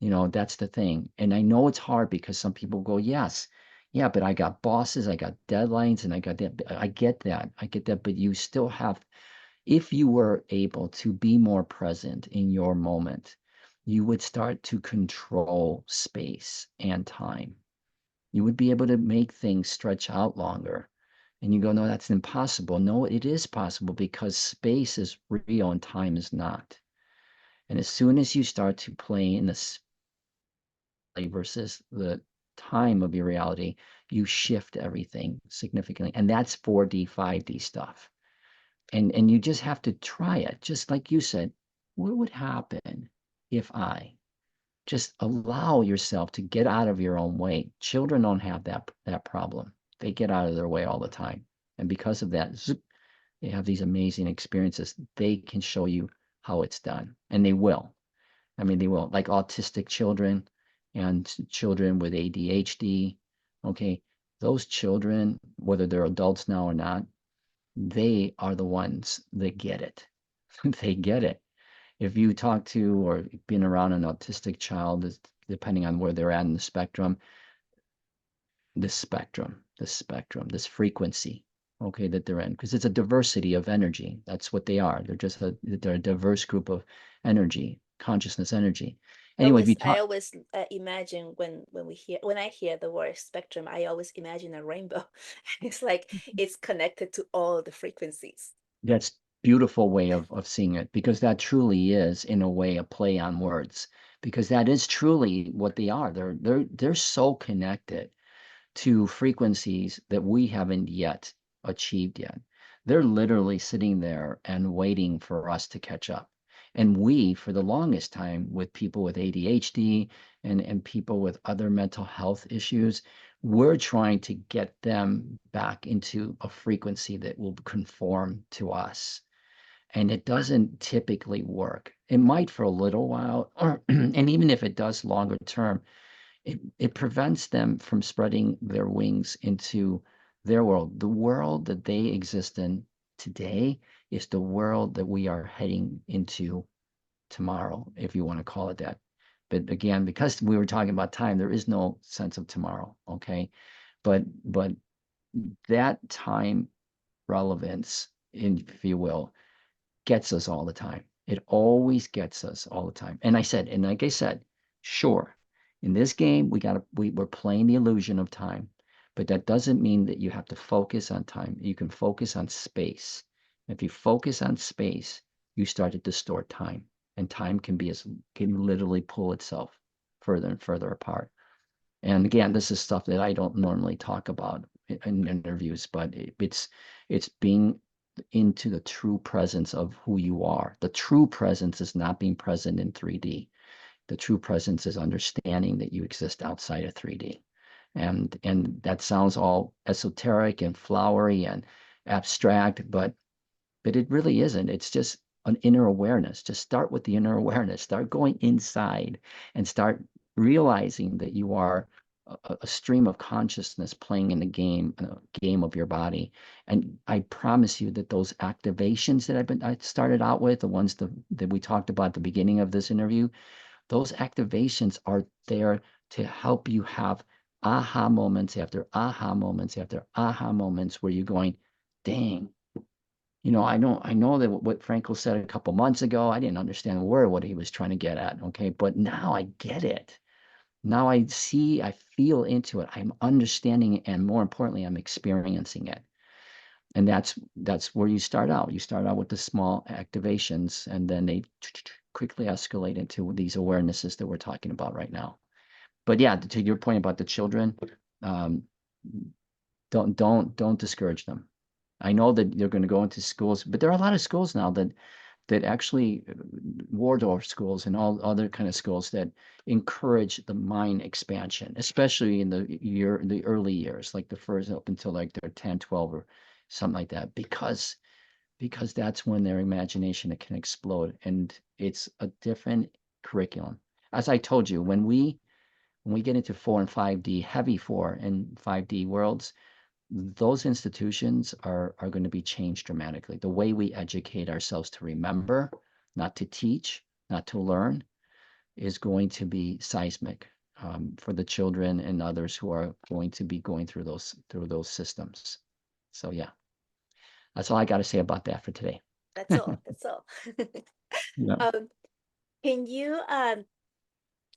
That's the thing. And I know it's hard because some people go, yes, yeah, but I got bosses, I got deadlines, and I got that. I get that. I get that. But you still have, if you were able to be more present in your moment, you would start to control space and time. You would be able to make things stretch out longer. And you go, no, that's impossible. No, it is possible because space is real and time is not. And as soon as you start to play in the versus the time of your reality, you shift everything significantly. And that's 4D, 5D stuff. And you just have to try it. Just like you said, what would happen if I just allow yourself to get out of your own way? Children don't have that problem. They get out of their way all the time. And because of that, zoop, they have these amazing experiences. They can show you how it's done. And they will. I mean, they will, like autistic children and children with ADHD. Okay, those children, whether they're adults now or not, they are the ones that get it. They get it. If you talk to or been around an autistic child, depending on where they're at in the spectrum, this frequency, okay, that they're in, because it's a diversity of energy. That's what they are. They're a diverse group of energy, consciousness energy. Anyway, if you I talk, always imagine when I hear the word spectrum, I always imagine a rainbow. It's like it's connected to all the frequencies. that's beautiful way of seeing it, because that truly is, in a way, a play on words, because that is truly what they are. They're so connected to frequencies that we haven't yet achieved yet. They're literally sitting there and waiting for us to catch up. And we, for the longest time, with people with ADHD and people with other mental health issues, we're trying to get them back into a frequency that will conform to us. And it doesn't typically work. It might for a little while, or and even if it does longer term, it prevents them from spreading their wings into their world. The world that they exist in today is the world that we are heading into tomorrow, if you want to call it that. But again, because we were talking about time, there is no sense of tomorrow. Okay. But that time relevance, if you will, gets us all the time. It always gets us all the time. And like I said, sure, in this game, we're playing the illusion of time, but that doesn't mean that you have to focus on time. You can focus on space. If you focus on space, you start to distort time, and time can literally pull itself further and further apart. And again, this is stuff that I don't normally talk about in interviews, but it's being into the true presence of who you are. The true presence is not being present in 3D. The true presence is understanding that you exist outside of 3D. And that sounds all esoteric and flowery and abstract, but it really isn't. It's just an inner awareness. Just start with the inner awareness. Start going inside and start realizing that you are a stream of consciousness playing in the game of your body. And I promise you that those activations that I started out with, the ones that we talked about at the beginning of this interview, those activations are there to help you have aha moments after aha moments after aha moments where you're going, dang, I know that what Franco said a couple months ago, I didn't understand a word what he was trying to get at. Okay. But now I get it. Now I see, I feel into it. I'm understanding it. And more importantly, I'm experiencing it. And that's where you start out. You start out with the small activations, and then they quickly escalate into these awarenesses that we're talking about right now. But yeah, to your point about the children, um, don't discourage them. I know that they're going to go into schools, but there are a lot of schools now that actually Waldorf schools and all other kind of schools that encourage the mind expansion, especially in the early years, like the first up until like they're 10, 12 or something like that, because that's when their imagination can explode, and it's a different curriculum. As I told you, when we get into 4 and 5D, heavy 4 and 5D worlds, those institutions are going to be changed dramatically. The way we educate ourselves to remember, not to teach, not to learn, is going to be seismic for the children and others who are going to be going through those systems. So yeah, that's all I got to say about that for today. That's all. That's all. Yeah. um, can you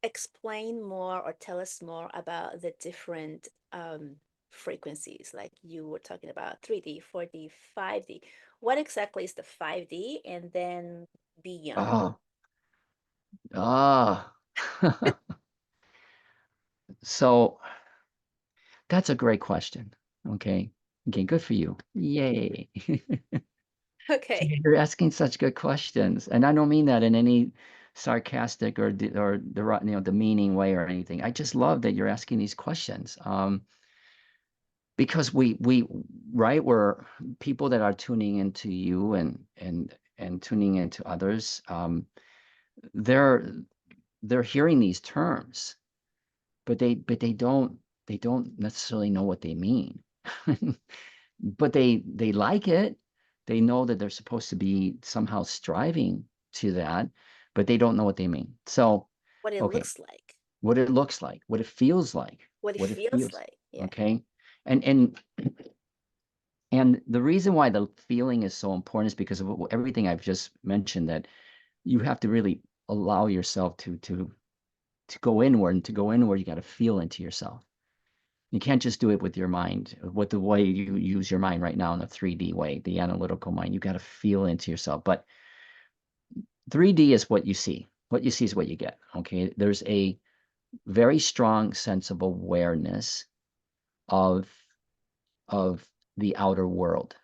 explain more or tell us more about the different frequencies? Like you were talking about 3D, 4D, 5D. What exactly is the 5D and then beyond? Oh, ah. So that's a great question. Okay. Okay, good for you. Yay. Okay. You're asking such good questions, and I don't mean that in any sarcastic or demeaning way or anything. I just love that you're asking these questions, because we right, we're people that are tuning into you and tuning into others. They're they're hearing these terms, but they don't necessarily know what they mean. But they like it. They know that they're supposed to be somehow striving to that, but they don't know what they mean. So, What it okay, looks like, what it looks like, what it feels like, what it what it feels feels, like. Yeah. okay? And and the reason why the feeling is so important is because of everything I've just mentioned, that you have to really allow yourself to go inward, and to go inward, you got to feel into yourself. You can't just do it with your mind, with the way you use your mind right now in a 3D way, the analytical mind. You got to feel into yourself. But 3D is what you see. what you see is what you get. Okay, there's a very strong sense of awareness of of the outer world.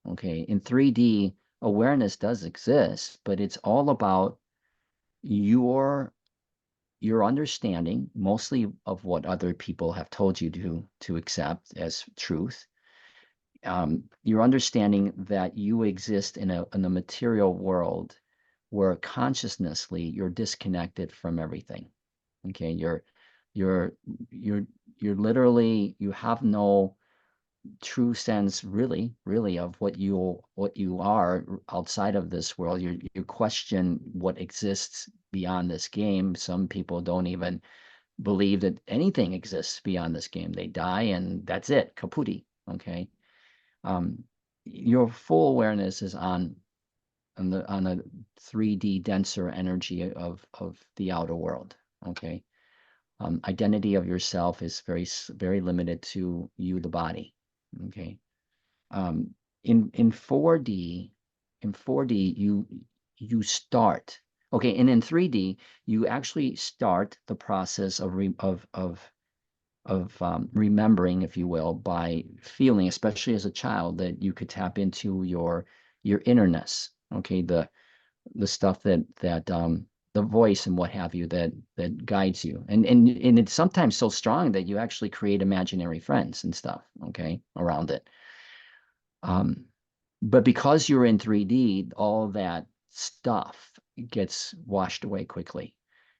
Okay, in 3D, awareness does exist, but it's all about your your understanding, mostly of what other people have told you to accept as truth. Your understanding that you exist in a material world where consciously you're disconnected from everything. Okay, you're you're you're literally, you have no true sense really of what you are outside of this world. You question what exists beyond this game. Some people don't even believe that anything exists beyond this game. They die and that's it, kaputi. Okay. um, your full awareness is on a 3D denser energy of the outer world. Okay. Identity of yourself is very limited to you, the body. Okay. um, in 4D, you start. Okay, and in 3D you actually start the process of remembering, if you will, by feeling, especially as a child, that you could tap into your innerness. Okay, the stuff that the voice and what have you that guides you, and it's sometimes so strong that you actually create imaginary friends and stuff, okay, around it. Um, but because you're in 3D, all that stuff gets washed away quickly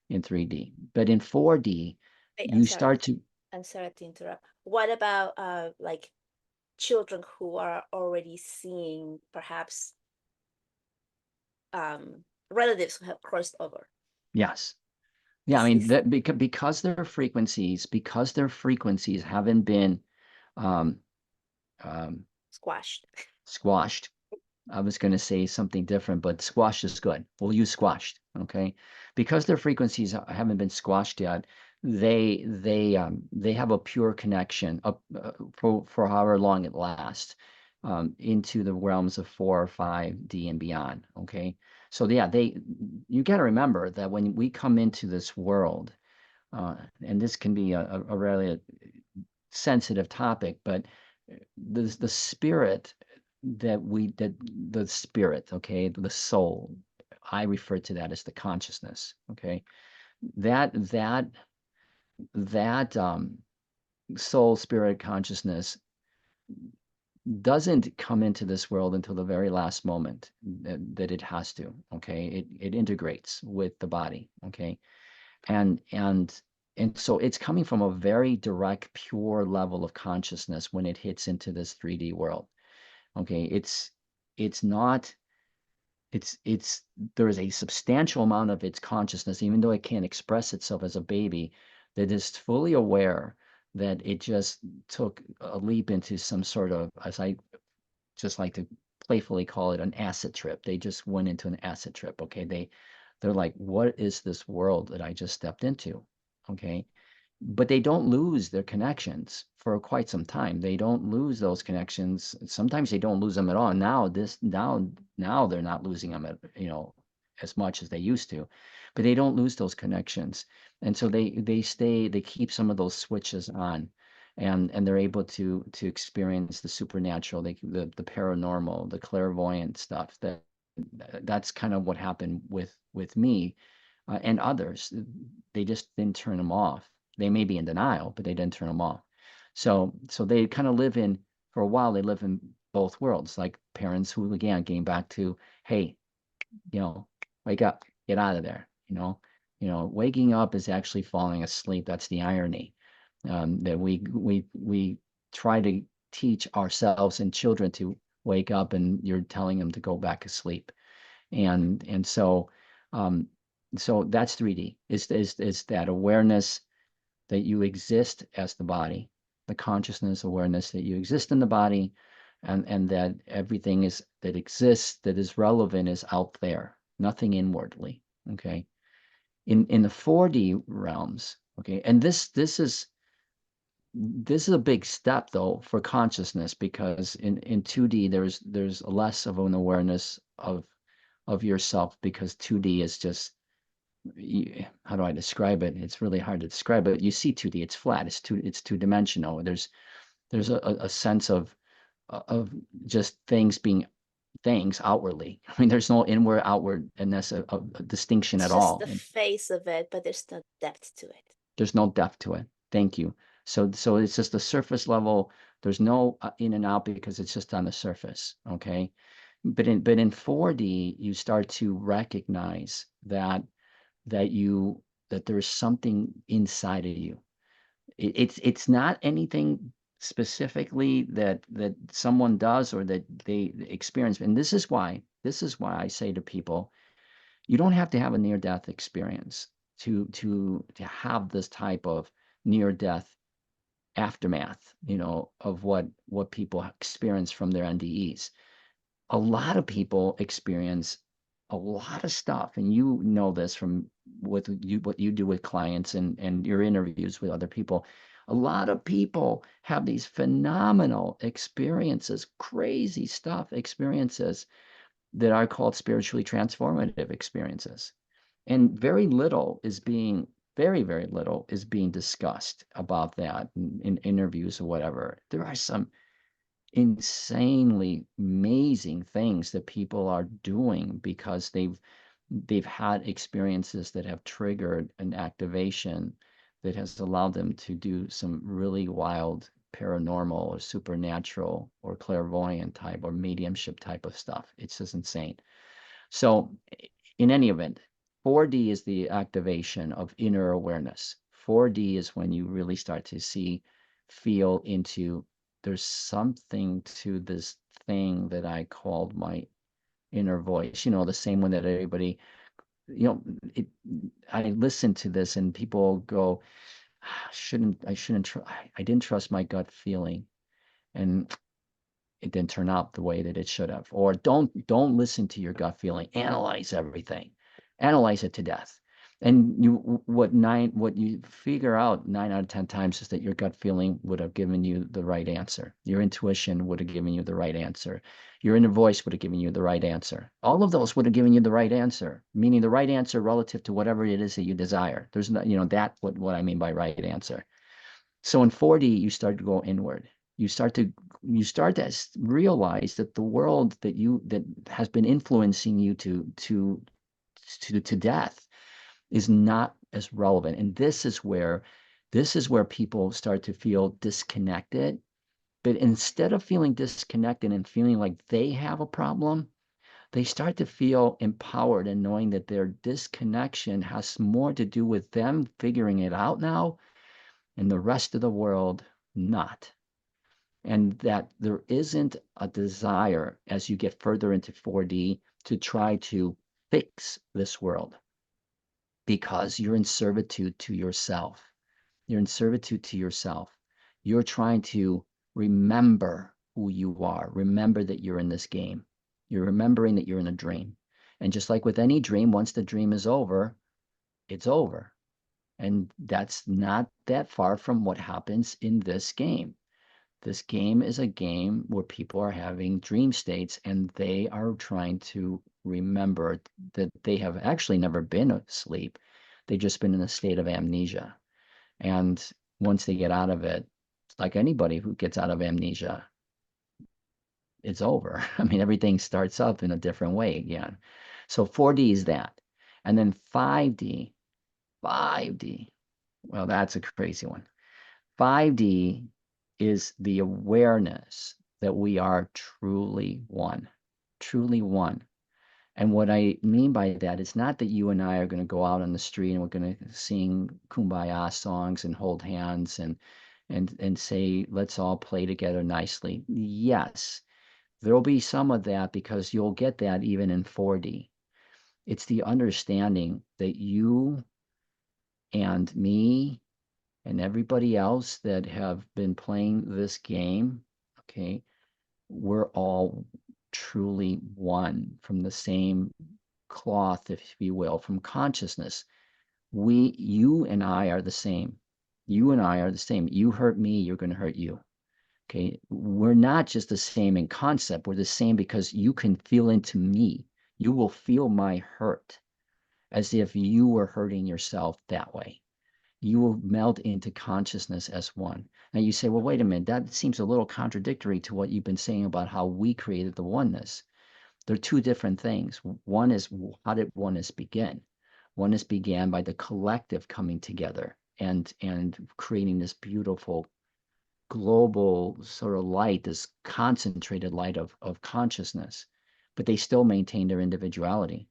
in 3D. But in 4D, Wait, you start to, I'm sorry to interrupt. What about like children who are already seeing perhaps relatives who have crossed over? yes. Yeah, I Is mean this that because their frequencies haven't been um, um, squashed? squashed. I was going to say something different, but squash is good. We'll use squashed, okay? Because their frequencies haven't been squashed yet, they have a pure connection up for however long it lasts, into the realms of 4 or 5D and beyond, okay? So yeah, you got to remember that when we come into this world, and this can be a really sensitive topic, but the spirit that the spirit, okay, the soul, I refer to that as the consciousness, okay, that that that soul, spirit, consciousness doesn't come into this world until the very last moment that it has to, okay. It integrates with the body, okay. And and and so it's coming from a very direct, pure level of consciousness when it hits into this 3D world. Okay, it's not it's there is a substantial amount of its consciousness, even though it can't express itself as a baby, that is fully aware that it just took a leap into some sort of, as I just like to playfully call it, an acid trip. They just went into an acid trip. Okay, they're like, what is this world that I just stepped into? Okay, but they don't lose their connections for quite some time. They don't lose those connections. Sometimes they don't lose them at all. Now they're not losing them at, as much as they used to, but they don't lose those connections. And so they keep some of those switches on, and they're able to experience the supernatural, the paranormal, the clairvoyant stuff. That's kind of what happened with me, and others. They just didn't turn them off. They may be in denial, but they didn't turn them off. So they kind of live in, for a while, they live in both worlds, like parents who, again, came back to, hey, you know, wake up, get out of there. Waking up is actually falling asleep. That's the irony, that we try to teach ourselves and children to wake up, and you're telling them to go back to sleep. And um, so that's 3D. Is that awareness that you exist as the body, the consciousness awareness that you exist in the body, and that everything is that exists, that is relevant, is out there, nothing inwardly. Okay. In the 4D realms, okay, and this is a big step though for consciousness, because in 2D there's less of an awareness of yourself, because 2D is just how do I describe it? It's really hard to describe, but you see 2D, it's flat, it's two-dimensional. There's a sense of just things being things outwardly. I mean, there's no inward outwardness a distinction It's at just all. the And face of it, but there's no depth to it. there's no depth to it. Thank you. So it's just the surface level. There's no in and out because it's just on the surface. Okay. But in 4D, you start to recognize that you that there's something inside of you. It's not anything specifically that someone does or that they experience. And this is why I say to people, you don't have to have a near death experience to have this type of near death aftermath, of what people experience from their NDEs. A lot of people experience a lot of stuff, and you know this from what you do with clients and your interviews with other people. A lot of people have these phenomenal experiences, crazy stuff experiences that are called spiritually transformative experiences. And very, very little is being discussed about that in interviews or whatever. There are some insanely amazing things that people are doing because they've had experiences that have triggered an activation that has allowed them to do some really wild paranormal or supernatural or clairvoyant type or mediumship type of stuff. It's just insane. So in any event, 4D is the activation of inner awareness. 4D is when you really start to feel into there's something to this thing that I called my inner voice, the same one that everybody, you know, it, I listen to this and people go, I shouldn't, I didn't trust my gut feeling. And it didn't turn out the way that it should have. Or don't listen to your gut feeling. Analyze everything. Analyze it to death. And what you figure out 9 out of 10 times is that your gut feeling would have given you the right answer. Your intuition would have given you the right answer. Your inner voice would have given you the right answer. All of those would have given you the right answer, meaning the right answer relative to whatever it is that you desire. There's no, that's what I mean by right answer. So in 4D, you start to go inward. You start to realize that the world that has been influencing you to death is not as relevant. And this is where people start to feel disconnected. But instead of feeling disconnected and feeling like they have a problem, they start to feel empowered and knowing that their disconnection has more to do with them figuring it out now and the rest of the world not. And that there isn't a desire as you get further into 4D to try to fix this world because you're in servitude to yourself. You're in servitude to yourself. You're trying to remember who you are. Remember that you're in this game. You're remembering that you're in a dream. And just like with any dream, once the dream is over, it's over. And that's not that far from what happens in this game. This game is a game where people are having dream states and they are trying to remember that they have actually never been asleep. They've just been in a state of amnesia. And once they get out of it, like anybody who gets out of amnesia, it's over. I mean, everything starts up in a different way again. So 4D is that. And then 5D, well, that's a crazy one. 5D is the awareness that we are truly one, truly one. And what I mean by that is not that you and I are going to go out on the street and we're going to sing kumbaya songs and hold hands and say, let's all play together nicely. Yes, there'll be some of that because you'll get that even in 4D. It's the understanding that you and me and everybody else that have been playing this game, okay, we're all truly one from the same cloth, if you will, from consciousness. You and I are the same. You and I are the same. You hurt me, you're going to hurt you. Okay. We're not just the same in concept. We're the same because you can feel into me. You will feel my hurt. as if you were hurting yourself that way. You will melt into consciousness as one. Now you say, well, wait a minute, that seems a little contradictory to what you've been saying about how we created the oneness. They're two different things. One is, how did oneness begin? Oneness began by the collective coming together and creating this beautiful global sort of light, this concentrated light of consciousness, but they still maintain their individuality.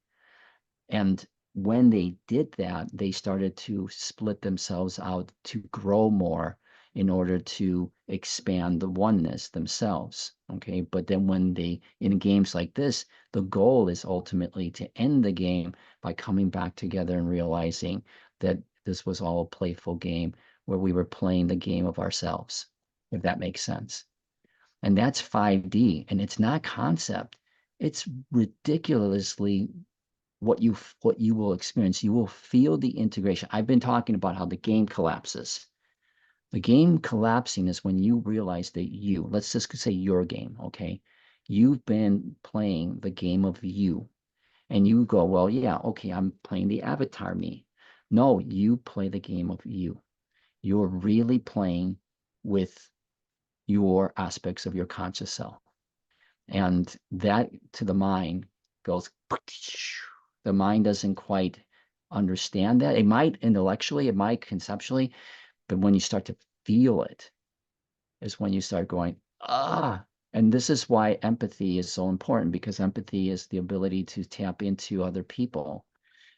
And when they did that, they started to split themselves out to grow more in order to expand the oneness themselves. Okay. But then when they, in games like this, the goal is ultimately to end the game by coming back together and realizing that this was all a playful game where we were playing the game of ourselves, if that makes sense. And that's 5D, and it's not concept. It's ridiculously what you will experience. You will feel the integration. I've been talking about how the game collapses. The game collapsing is when you realize that you, let's just say your game, okay? You've been playing the game of you, and you go, well, yeah, okay, I'm playing the avatar me. No, you play the game of you. You're really playing with your aspects of your conscious self. And that to the mind goes, the mind doesn't quite understand that. It might intellectually, it might conceptually, but when you start to feel it is when you start going, ah. And this is why empathy is so important, because empathy is the ability to tap into other people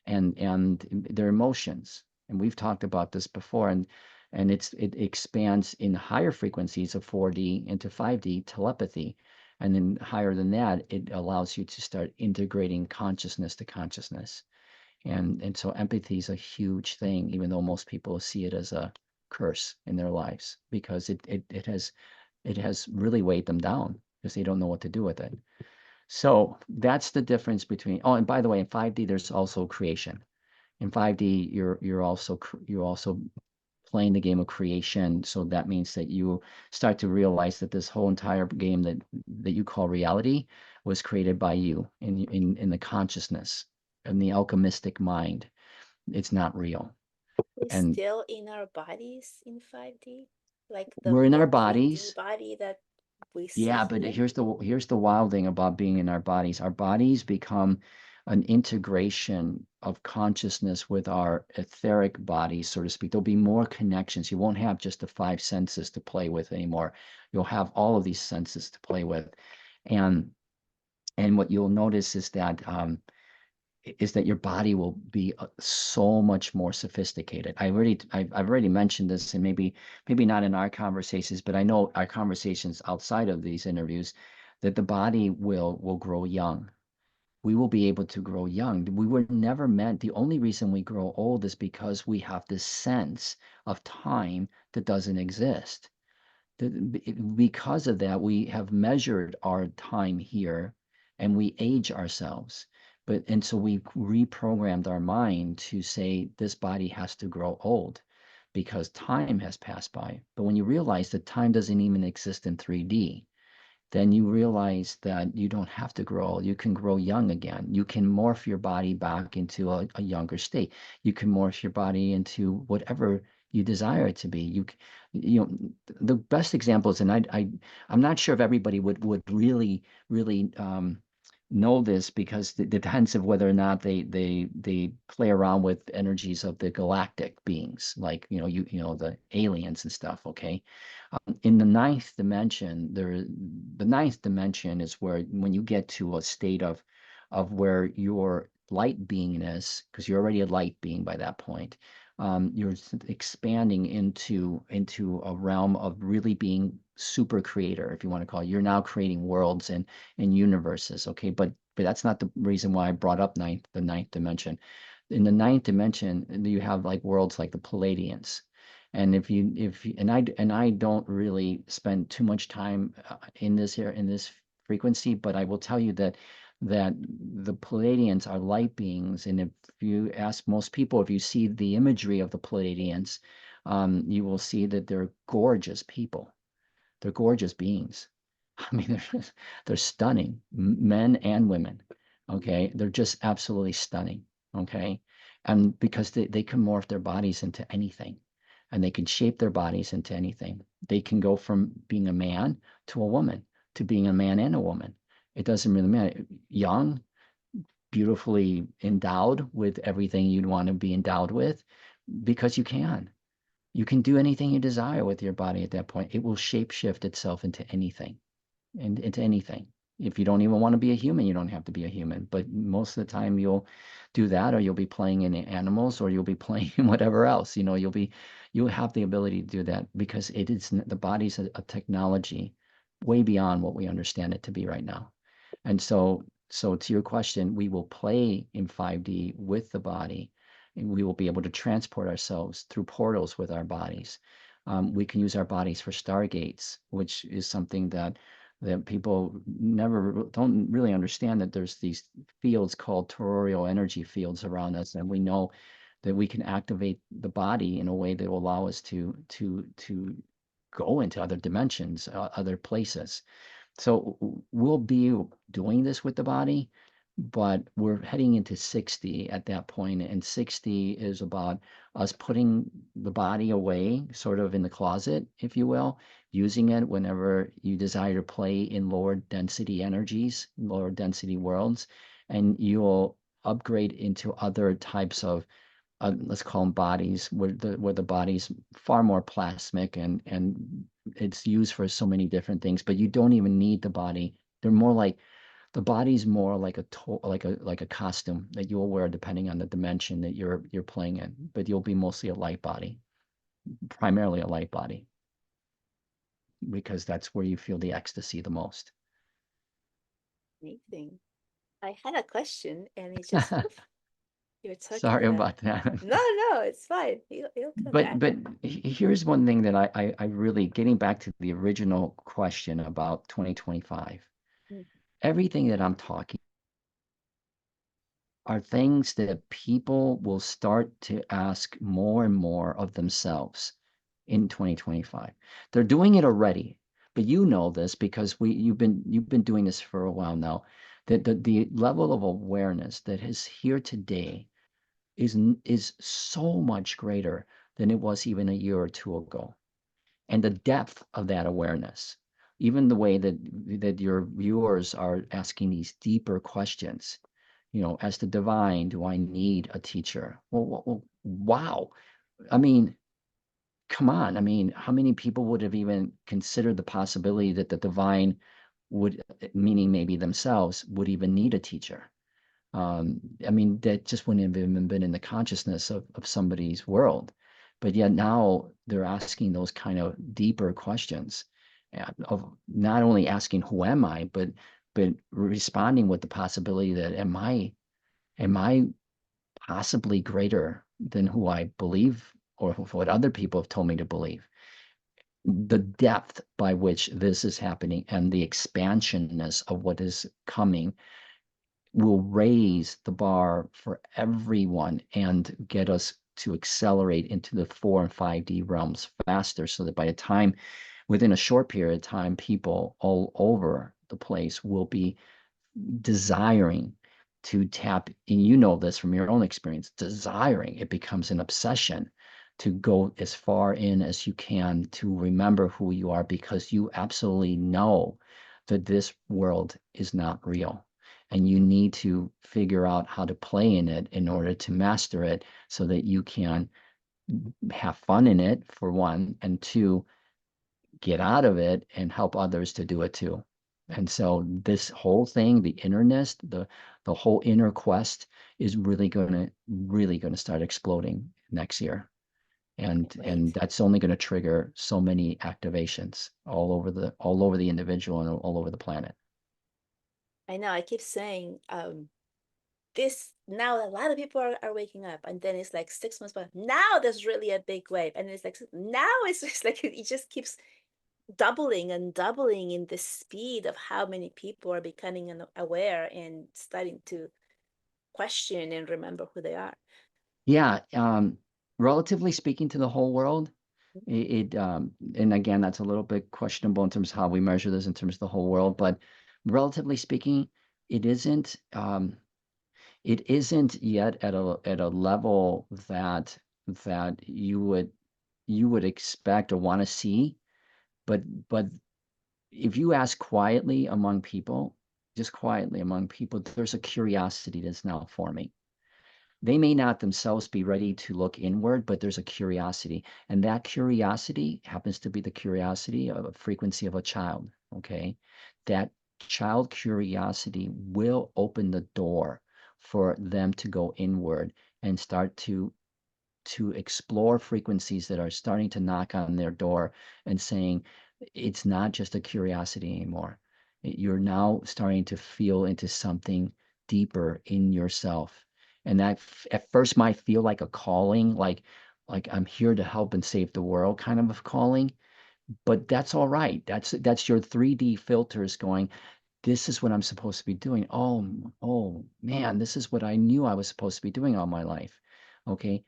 and their emotions. And we've talked about this before, and it expands in higher frequencies of 4D into 5D telepathy. And then higher than that, it allows you to start integrating consciousness to consciousness. And so empathy is a huge thing, even though most people see it as a curse in their lives, because it has really weighed them down because they don't know what to do with it. So that's the difference between, oh, and by the way, in 5D, there's also creation. In 5D, you're also playing the game of creation. So that means that you start to realize that this whole entire game that you call reality was created by you in the consciousness and the alchemistic mind. It's not real. We're And still in our bodies in 5D, like we're in the our 3D bodies. body that we see Yeah, but here. here's the wild thing about being in our bodies. Our bodies become an integration of consciousness with our etheric bodies, so to speak. There'll be more connections. You won't have just the five senses to play with anymore. You'll have all of these senses to play with. And what you'll notice is that your body will be so much more sophisticated. I've already mentioned this, and maybe not in our conversations, but I know our conversations outside of these interviews, that the body will grow young. We will be able to grow young. We were never meant. The only reason we grow old is because we have this sense of time that doesn't exist. Because of that, we have measured our time here and we age ourselves. And so we reprogrammed our mind to say this body has to grow old because time has passed by. But when you realize that time doesn't even exist in 3D, then you realize that you don't have to grow. You can grow young again. You can morph your body back into a younger state. You can morph your body into whatever you desire it to be. You know, the best examples, and I'm not sure if everybody would really know this, because it depends of whether or not they play around with energies of the galactic beings, like you know the aliens and stuff. Okay, in the ninth dimension, the ninth dimension is where when you get to a state of where your light beingness, because you're already a light being by that point, you're expanding into a realm of really being super creator, if you want to call it. You're now creating worlds and universes. Okay, but that's not the reason why I brought up the ninth dimension. In the ninth dimension, you have like worlds like the Palladians. And and I don't really spend too much time in this frequency, but I will tell you that the Palladians are light beings. And if you ask most people, if you see the imagery of the Palladians, you will see that they're gorgeous people. They're gorgeous beings. I mean, they're stunning, men and women. Okay, they're just absolutely stunning. Okay, And because they can morph their bodies into anything, and they can shape their bodies into anything. They can go from being a man to a woman, to being a man and a woman. It doesn't really matter. Young, beautifully endowed with everything you'd want to be endowed with, because you can. You can do anything you desire with your body at that point. It will shapeshift itself into anything, and into anything. If you don't even want to be a human, you don't have to be a human. But most of the time you'll do that, or you'll be playing in animals, or you'll be playing in whatever else. You'll have the ability to do that, because the body's a technology way beyond what we understand it to be right now. And so to your question, we will play in 5D with the body, and we will be able to transport ourselves through portals with our bodies. We can use our bodies for stargates, which is something that people don't really understand, that there's these fields called toroidal energy fields around us, and we know that we can activate the body in a way that will allow us to go into other dimensions, other places. So we'll be doing this with the body, but we're heading into 60 at that point, and 60 is about us putting the body away, sort of in the closet, if you will, using it whenever you desire to play in lower density energies, lower density worlds, and you'll upgrade into other types of, let's call them bodies, where the body's far more plasmic, and it's used for so many different things, but you don't even need the body. They're more like the body's more like like a costume that you'll wear depending on the dimension that you're playing in, but you'll be mostly a light body, primarily a light body, because that's where you feel the ecstasy the most. Amazing. I had a question and it just poof, you're talking Sorry about. about that. No, no, it's fine. You'll come But back. but here's one thing that I really, getting back to the original question about 2025. Mm. Everything that I'm talking are things that people will start to ask more and more of themselves in 2025. They're doing it already, but you know this because you've been doing this for a while now, that the level of awareness that is here today is so much greater than it was even a year or two ago. And the depth of that awareness, even the way that your viewers are asking these deeper questions, as the divine, do I need a teacher? Well, wow. I mean, come on. I mean, how many people would have even considered the possibility that the divine would, meaning maybe themselves, would even need a teacher? I mean, that just wouldn't have even been in the consciousness of somebody's world. But yet now they're asking those kind of deeper questions, of not only asking who am I, but responding with the possibility that am I possibly greater than who I believe, or what other people have told me to believe. The depth by which this is happening and the expansionness of what is coming will raise the bar for everyone and get us to accelerate into the 4 and 5D realms faster, so that by the time, within a short period of time, people all over the place will be desiring to tap, and you know this from your own experience, desiring, it becomes an obsession to go as far in as you can to remember who you are, because you absolutely know that this world is not real, and you need to figure out how to play in it in order to master it, so that you can have fun in it, for one, and two, get out of it and help others to do it too. And so this whole thing, the innerness, the whole inner quest, is really gonna start exploding next year. And Can't and wait. that's only gonna trigger so many activations all over the individual and all over the planet. I know I keep saying this now a lot of people are waking up, and then it's like 6 months, but now there's really a big wave, and it's like now it's just like it just keeps doubling and doubling in the speed of how many people are becoming aware and starting to question and remember who they are. Yeah, relatively speaking to the whole world, and again, that's a little bit questionable in terms of how we measure this in terms of the whole world, but relatively speaking, it isn't. it isn't yet at a level that you would expect or want to see, but if you ask quietly among people, just quietly among people, there's a curiosity that's now forming. They may not themselves be ready to look inward, but there's a curiosity. And that curiosity happens to be the curiosity of a frequency of a child. Okay. That child curiosity will open the door for them to go inward and start to explore frequencies that are starting to knock on their door and saying, it's not just a curiosity anymore. You're now starting to feel into something deeper in yourself. And that at first might feel like a calling, like I'm here to help and save the world kind of a calling, but that's all right. That's your 3D filters going, this is what I'm supposed to be doing. Oh man, this is what I knew I was supposed to be doing all my life. Okay,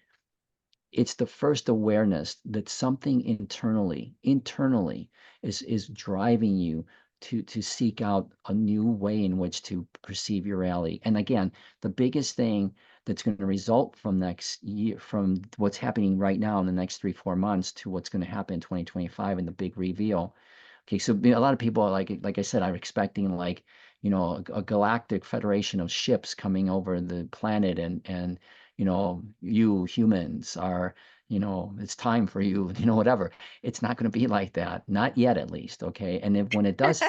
it's the first awareness that something internally is driving you to seek out a new way in which to perceive your reality. And again, the biggest thing that's going to result from next year, from what's happening right now in the next 3 4 months to what's going to happen in 2025 and the big reveal. Okay, so a lot of people are like I said, are expecting like, a galactic federation of ships coming over the planet, and you humans are, it's time for you, whatever. It's not going to be like that, not yet at least. Okay, and if when it does,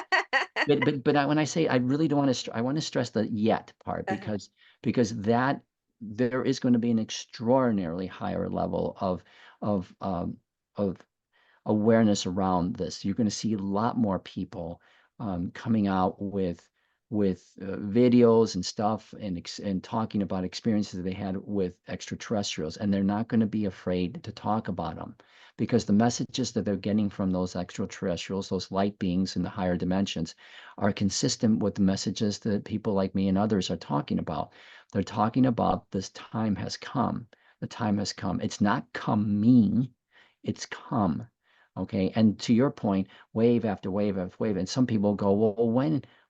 when I say, I really don't want to, I want to stress the yet part, Uh-huh. because that there is going to be an extraordinarily higher level of of awareness around this. You're going to see a lot more people coming out with videos and stuff, and talking about experiences they had with extraterrestrials, and they're not going to be afraid to talk about them, because the messages that they're getting from those extraterrestrials, those light beings in the higher dimensions, are consistent with the messages that people like me and others are talking about. They're talking about this time has come. The time has come. It's not coming, it's come. Okay. And to your point, wave after wave after wave. And some people go, well,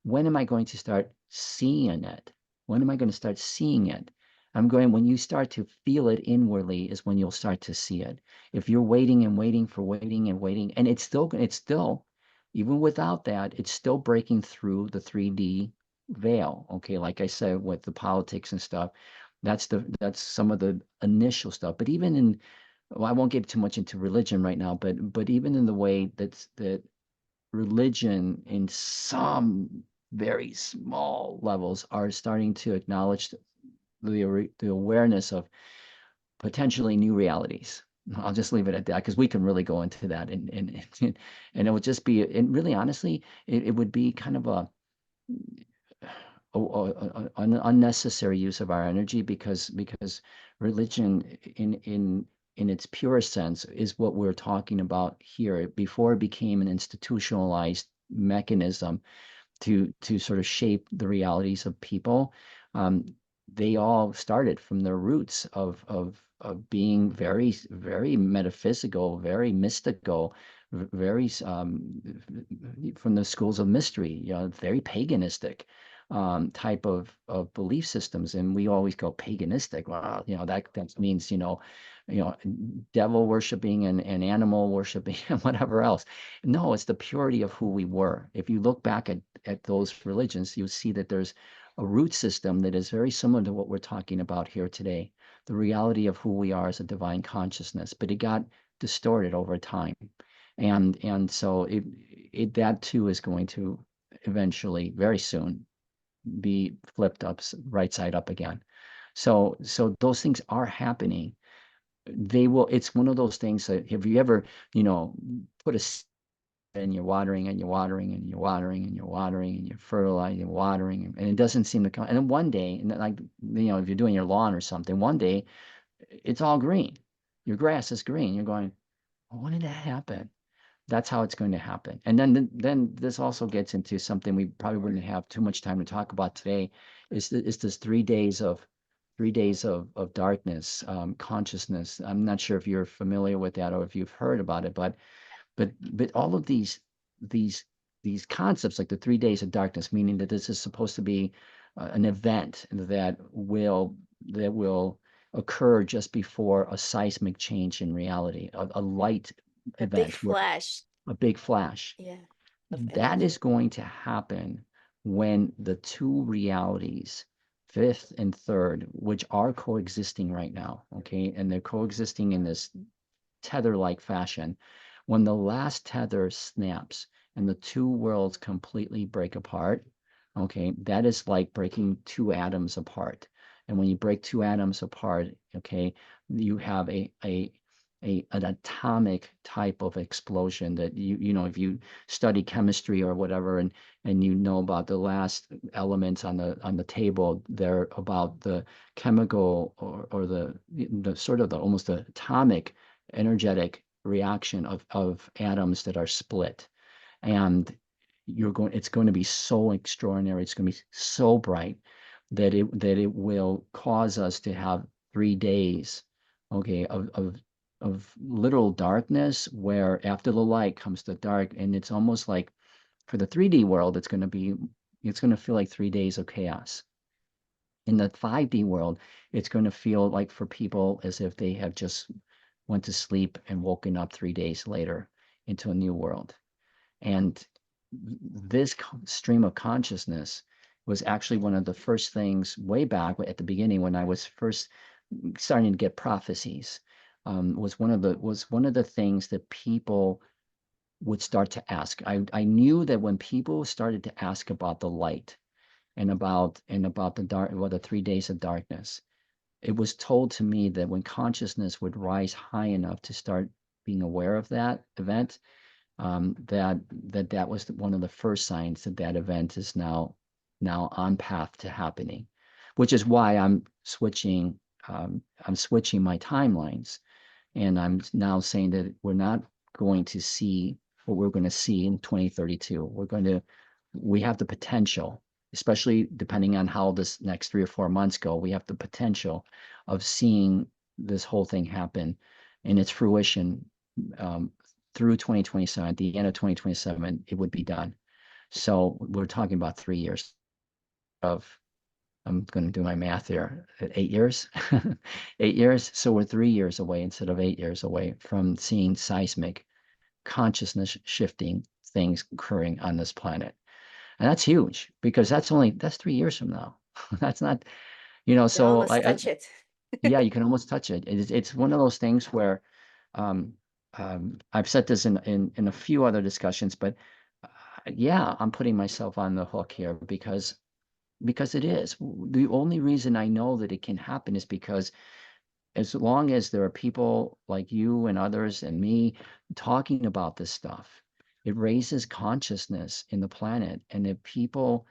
when am I going to start seeing it? When am I going to start seeing it? I'm going, when you start to feel it inwardly is when you'll start to see it. If you're waiting and waiting for waiting and waiting, and it's still, even without that, it's still breaking through the 3D veil. Okay. Like I said, with the politics and stuff, that's some of the initial stuff. But even in, well, I won't get too much into religion right now, but even in the way that religion in some very small levels are starting to acknowledge the awareness of potentially new realities. I'll just leave it at that, because we can really go into that, and it would just be, and really honestly, it would be kind of an unnecessary use of our energy, because religion in its purest sense is what we're talking about here before it became an institutionalized mechanism to sort of shape the realities of people. Um, they all started from their roots of being very metaphysical, very mystical, very from the schools of mystery, very paganistic type of belief systems. And we always go paganistic. Well, that means, you know, devil worshiping and animal worshiping and whatever else. No, it's the purity of who we were. If you look back at those religions, you'll see that there's a root system that is very similar to what we're talking about here today. The reality of who we are as a divine consciousness, but it got distorted over time. And so it that too is going to eventually, very soon, be flipped up, right side up again. So those things are happening. They will, it's one of those things that, have you ever, put a, and you're watering and you're watering and you're watering and you're watering and you're fertilizing and watering, and it doesn't seem to come. And then one day, and like, if you're doing your lawn or something, one day it's all green. Your grass is green. You're going, well, when did that happen? That's how it's going to happen. And then this also gets into something we probably wouldn't have too much time to talk about today, is this 3 days of darkness, consciousness. I'm not sure if you're familiar with that or if you've heard about it, but all of these these concepts, like the 3 days of darkness, meaning that this is supposed to be an event that will occur just before a seismic change in reality, a light A big event where flash. a big flash. Yeah. Of That is energy. going to happen when the two realities, fifth and third, which are coexisting right now, okay, and they're coexisting in this tether-like fashion, when the last tether snaps and the two worlds completely break apart, okay, that is like breaking two atoms apart. And when you break two atoms apart, okay, you have an atomic type of explosion that you know if you study chemistry or whatever and you know about the last elements on the table, they're about the chemical or the sort of the almost the atomic energetic reaction of atoms that are split. And it's going to be so extraordinary. It's going to be so bright that it will cause us to have 3 days, okay, of literal darkness, where after the light comes the dark. And it's almost like for the 3D world, it's going to feel like 3 days of chaos. In the 5D world, it's going to feel like for people as if they have just went to sleep and woken up 3 days later into a new world. And this stream of consciousness was actually one of the first things way back at the beginning when I was first starting to get prophecies. Was one of the things that people would start to ask. I knew that when people started to ask about the light and about the dark, well, the 3 days of darkness, it was told to me that when consciousness would rise high enough to start being aware of that event, that was one of the first signs that that event is now on path to happening, which is why I'm switching my timelines, and I'm now saying that we're not going to see what we're going to see in 2032. We have the potential, especially depending on how this next 3 or 4 months go, we have the potential of seeing this whole thing happen in its fruition um, through 2027. At the end of 2027, it would be done. So we're talking about 3 years of, I'm going to do my math here, at 8 years, 8 years. So we're 3 years away instead of 8 years away from seeing seismic consciousness shifting things occurring on this planet. And that's huge because that's 3 years from now. That's not, You can so almost touch it. yeah, you can almost touch it. It's one of those things where um, I've said this in a few other discussions, but yeah, I'm putting myself on the hook here because it is. The only reason I know that it can happen is because as long as there are people like you and others and me talking about this stuff, it raises consciousness in the planet. And if people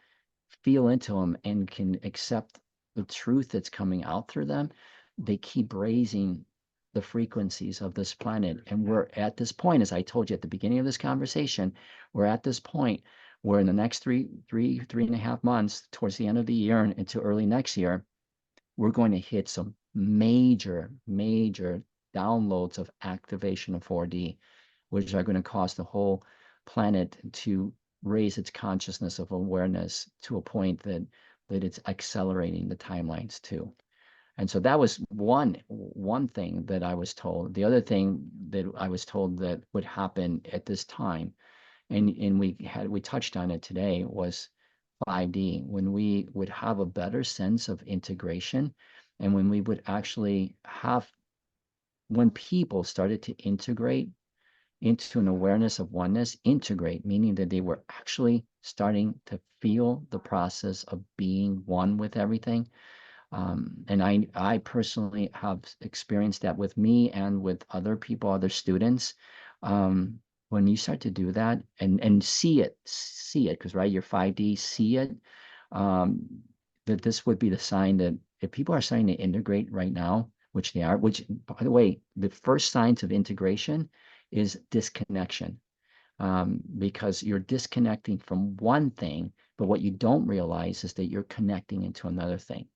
feel into them and can accept the truth that's coming out through them, they keep raising the frequencies of this planet. And we're at this point, as I told you at the beginning of this conversation, we're at this point where in the next 3.5 months, towards the end of the year and into early next year, we're going to hit some major downloads of activation of 4D, which are going to cause the whole planet to raise its consciousness of awareness to a point that it's accelerating the timelines too. And so that was one thing that I was told. The other thing that I was told that would happen at this time, and we touched on it today, was 5D, when we would have a better sense of integration, and when we would actually have, when people started to integrate into an awareness of oneness, integrate, meaning that they were actually starting to feel the process of being one with everything. And I personally have experienced that with me and with other people, other students. Um, when you start to do that and see it, because right, you're 5D, see it, um, that this would be the sign that if people are starting to integrate right now, which they are, which by the way, the first signs of integration is disconnection, because you're disconnecting from one thing, but what you don't realize is that you're connecting into another thing.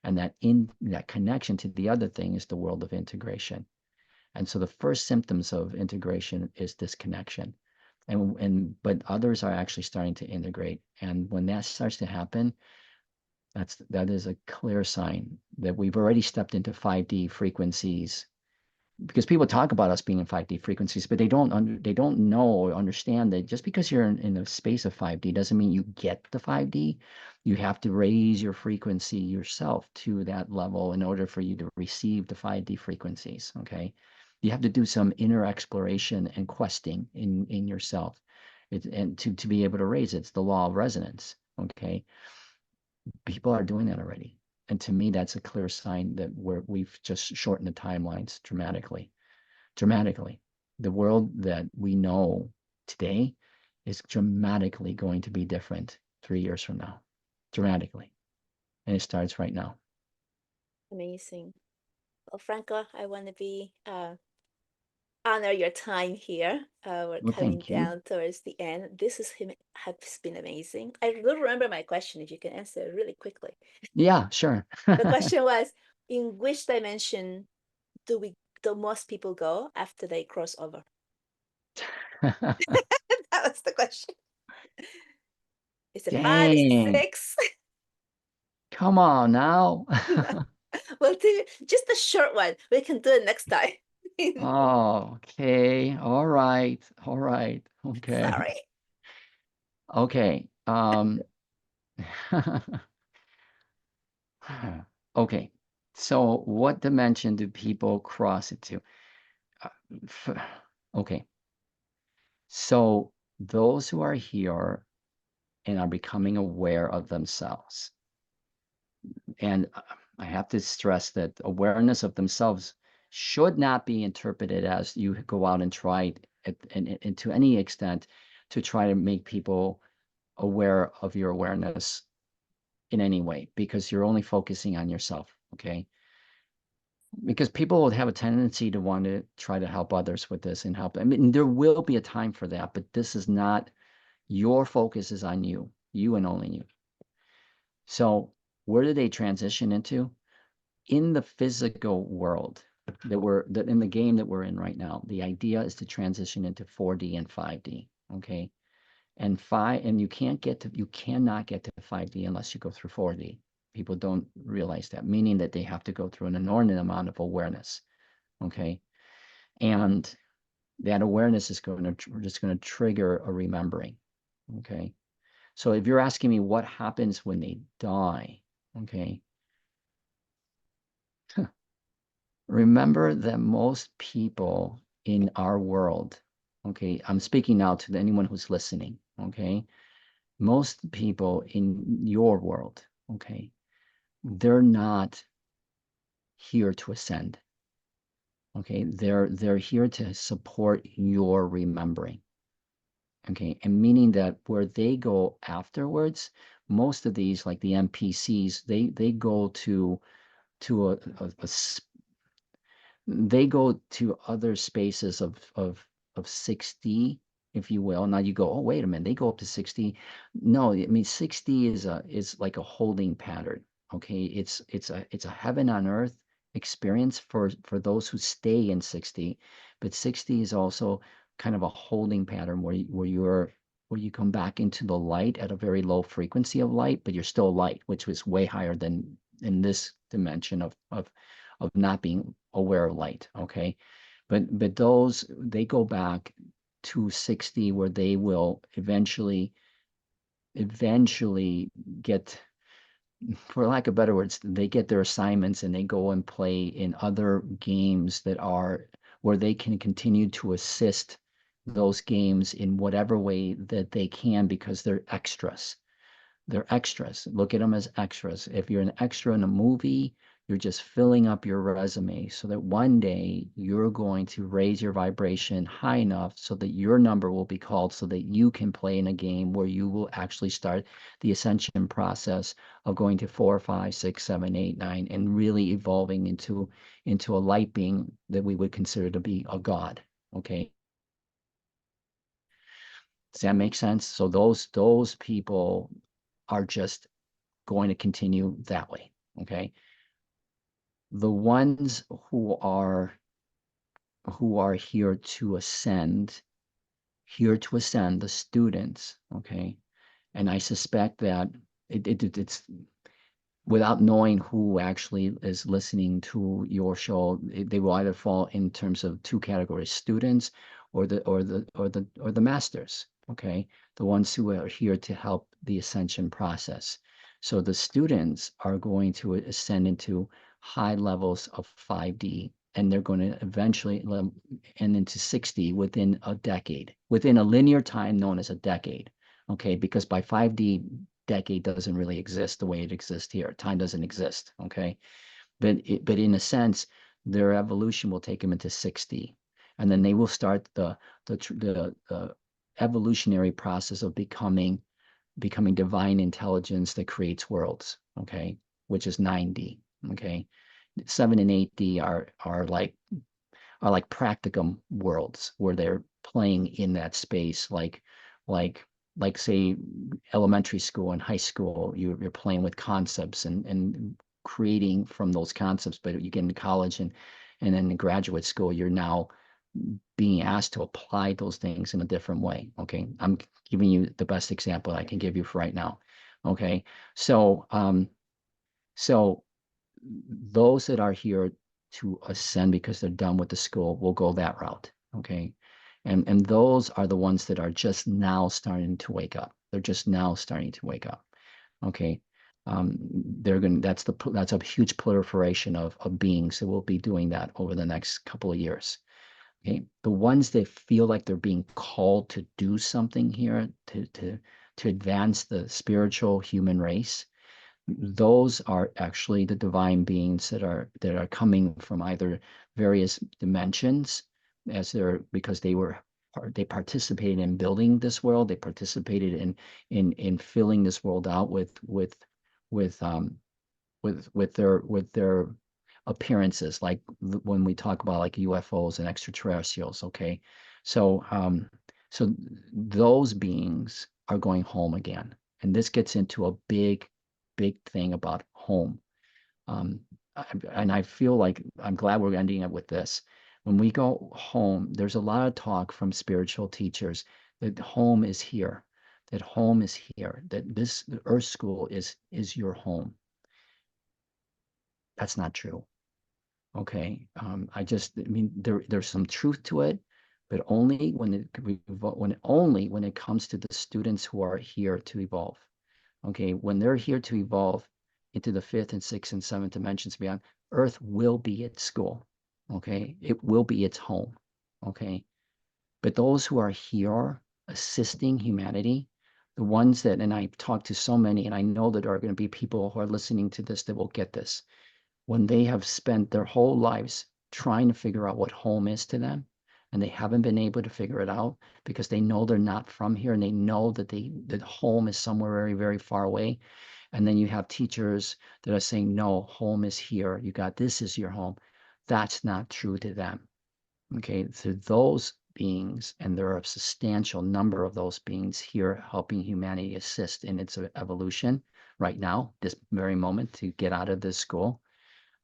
And that connection to the other thing is the world of integration. And so the first symptoms of integration is disconnection. But others are actually starting to integrate. And when that starts to happen, That is a clear sign that we've already stepped into 5D frequencies, because people talk about us being in 5D frequencies, but they don't know or understand that just because you're in a space of 5D doesn't mean you get the 5D. You have to raise your frequency yourself to that level in order for you to receive the 5D frequencies. Okay. You have to do some inner exploration and questing in yourself. And to be able to raise it. It's the law of resonance. Okay. People are doing that already. And to me, that's a clear sign that we've just shortened the timelines dramatically. Dramatically. The world that we know today is dramatically going to be different 3 years from now. Dramatically. And it starts right now. Amazing. Well, Franco, I want to be honor your time here. We're Well, coming thank you. down towards the end. This has been amazing. I don't remember my question. If you can answer really quickly. Yeah, sure. The question was, in which dimension do most people go after they cross over? That was the question. Is it five? Is it Dang. six? Come on now. We'll do just a short one. We can do it next time. Oh, okay. All right. All right. Okay. Sorry. Okay. Okay. So what dimension do people cross it to? Uh, okay. So those who are here and are becoming aware of themselves, and I have to stress that awareness of themselves should not be interpreted as you go out and try and to any extent to try to make people aware of your awareness in any way, because you're only focusing on yourself. Okay. Because people would have a tendency to want to try to help others with this and help. I mean, there will be a time for that, but this is not, your focus is on you, you and only you. So where do they transition into? In the physical world that in the game that we're in right now, the idea is to transition into 4D and 5D. Okay. And you cannot get to 5D unless you go through 4D. People don't realize that, meaning that they have to go through an inordinate amount of awareness. Okay. And that awareness is just going to trigger a remembering. Okay. So if you're asking me what happens when they die, okay, remember that most people in our world, okay, I'm speaking now to anyone who's listening, okay, most people in your world, okay, they're not here to ascend. Okay, they're here to support your remembering. Okay, and meaning that where they go afterwards, most of these, like the NPCs, they go to they go to other spaces of 6D, if you will. Now you go, oh, wait a minute, they go up to 6D. No, I mean 6D is like a holding pattern. Okay, it's a heaven on earth experience for those who stay in 6D, but 6D is also kind of a holding pattern where you come back into the light at a very low frequency of light, but you're still light, which was way higher than in this dimension of not being aware of light. Okay. But those, they go back to 6D, where they will eventually get, for lack of better words, they get their assignments and they go and play in other games that are where they can continue to assist those games in whatever way that they can, because they're extras. They're extras. Look at them as extras. If you're an extra in a movie, you're just filling up your resume so that one day you're going to raise your vibration high enough so that your number will be called, so that you can play in a game where you will actually start the ascension process of going to 4, 5, 6, 7, 8, 9, and really evolving into a light being that we would consider to be a god. Okay. Does that make sense? So those people are just going to continue that way. Okay. The ones who are here to ascend, the students. Okay. And I suspect that it's without knowing who actually is listening to your show, they will either fall in terms of two categories: students or the masters. Okay, the ones who are here to help the ascension process. So the students are going to ascend into high levels of 5D, and they're going to eventually end into 6D within a decade, within a linear time known as a decade. Okay, because by 5D, decade doesn't really exist the way it exists here. Time doesn't exist. Okay, but in a sense, their evolution will take them into 6D, and then they will start the evolutionary process of becoming divine intelligence that creates worlds. Okay, which is 9D. Okay, 7 and 8D are like practicum worlds where they're playing in that space, like say elementary school and high school. You're playing with concepts and creating from those concepts. But you get into college and then in graduate school, you're now being asked to apply those things in a different way. Okay, I'm giving you the best example I can give you for right now. Okay, so those that are here to ascend because they're done with the school will go that route. Okay, and those are the ones that are just now starting to wake up. They're just now starting to wake up. Okay, they're going. That's a huge proliferation of beings that will be doing that over the next couple of years. Okay, the ones that feel like they're being called to do something here to advance the spiritual human race, those are actually the divine beings that are coming from either various dimensions, as they're because they participated in building this world. They participated in filling this world out with their appearances, like when we talk about like UFOs and extraterrestrials. Okay, so so those beings are going home again, and this gets into a big thing about home. Um, and I feel like I'm glad we're ending it with this. When we go home, there's a lot of talk from spiritual teachers that home is here, that home is here, that this Earth School is your home. That's not true. Okay. I mean, there's some truth to it, but only when it comes to the students who are here to evolve. Okay, when they're here to evolve into the fifth and sixth and seventh dimensions beyond, Earth will be its school. Okay, it will be its home. Okay, but those who are here assisting humanity, the ones that, and I've talked to so many, and I know that there are going to be people who are listening to this that will get this, when they have spent their whole lives trying to figure out what home is to them, and they haven't been able to figure it out because they know they're not from here, and they know that home is somewhere very, very far away. And then you have teachers that are saying, no, home is here. This is your home. That's not true to them. Okay, so those beings, and there are a substantial number of those beings here helping humanity assist in its evolution right now, this very moment, to get out of this school.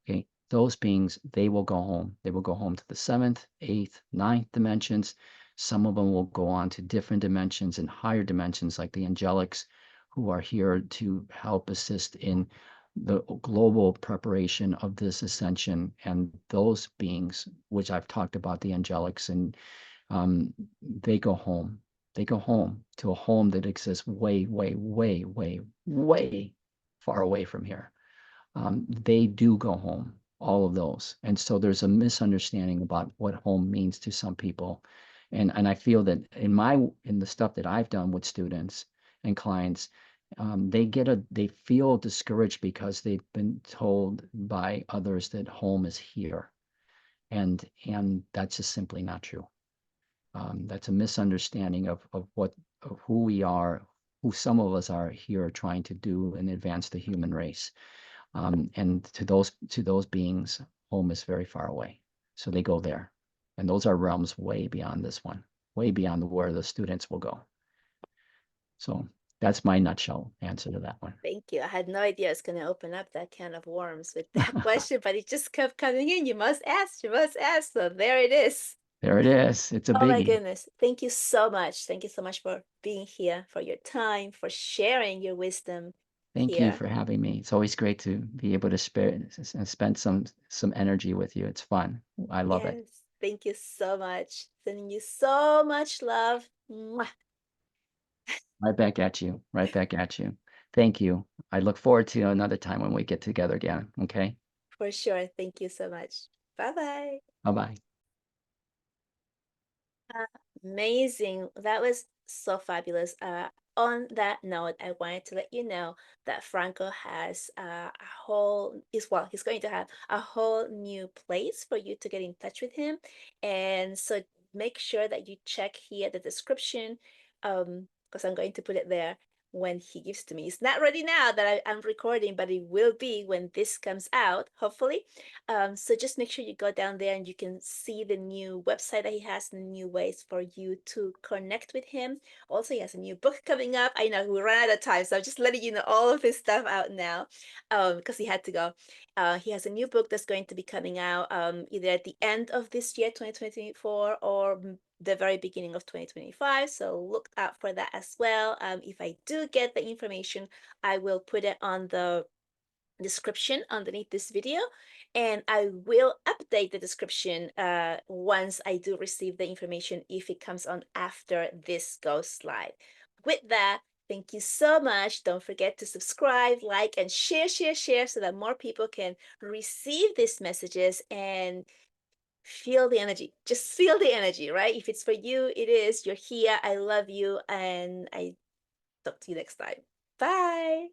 Okay, those beings, they will go home. They will go home to the seventh, eighth, ninth dimensions. Some of them will go on to different dimensions and higher dimensions, like the angelics, who are here to help assist in the global preparation of this ascension. And those beings, which I've talked about, the angelics, and they go home. They go home to a home that exists way, way, way, way, way far away from here. They do go home, all of those. And so there's a misunderstanding about what home means to some people. And I feel that in the stuff that I've done with students and clients, they feel discouraged because they've been told by others that home is here. And that's just simply not true. That's a misunderstanding of who we are, who some of us are here trying to do and advance the human race. And to those beings, home is very far away. So they go there. And those are realms way beyond this one, way beyond where the students will go. So that's my nutshell answer to that one. Thank you. I had no idea it's going to open up that can of worms with that question, but it just kept coming in. You must ask, you must ask. So there it is. There it is. It's a Oh my biggie. goodness. Thank you so much. Thank you so much for being here, for your time, for sharing your wisdom. Thank you here. for having me. It's always great to be able to spend some energy with you. It's fun. I love it. Yes. Thank you so much. Sending you so much love. Mwah. Right back at you. Right back at you. Thank you. I look forward to another time when we get together again. Okay? For sure. Thank you so much. Bye bye. Bye-bye. Uh, Amazing. That was so fabulous. On that note, I wanted to let you know that Franco has a whole is well, he's going to have a whole new place for you to get in touch with him. And so make sure that you check here the description, because I'm going to put it there when he gives to me. It's not ready now that I'm recording, but it will be when this comes out, hopefully. So just make sure you go down there and you can see the new website that he has and new ways for you to connect with him. Also, he has a new book coming up. I know we ran out of time, so I'm just letting you know all of his stuff out now, because he had to go. He has a new book that's going to be coming out either at the end of this year, 2024, or the very beginning of 2025. So look out for that as well. If I do get the information, I will put it on the description underneath this video, and I will update the description once I do receive the information, if it comes on after this goes live. With that, thank you so much. Don't forget to subscribe, like, and share so that more people can receive these messages and feel the energy. Just feel the energy, right? If it's for you, it is. You're here. I love you, and I talk to you next time. Bye.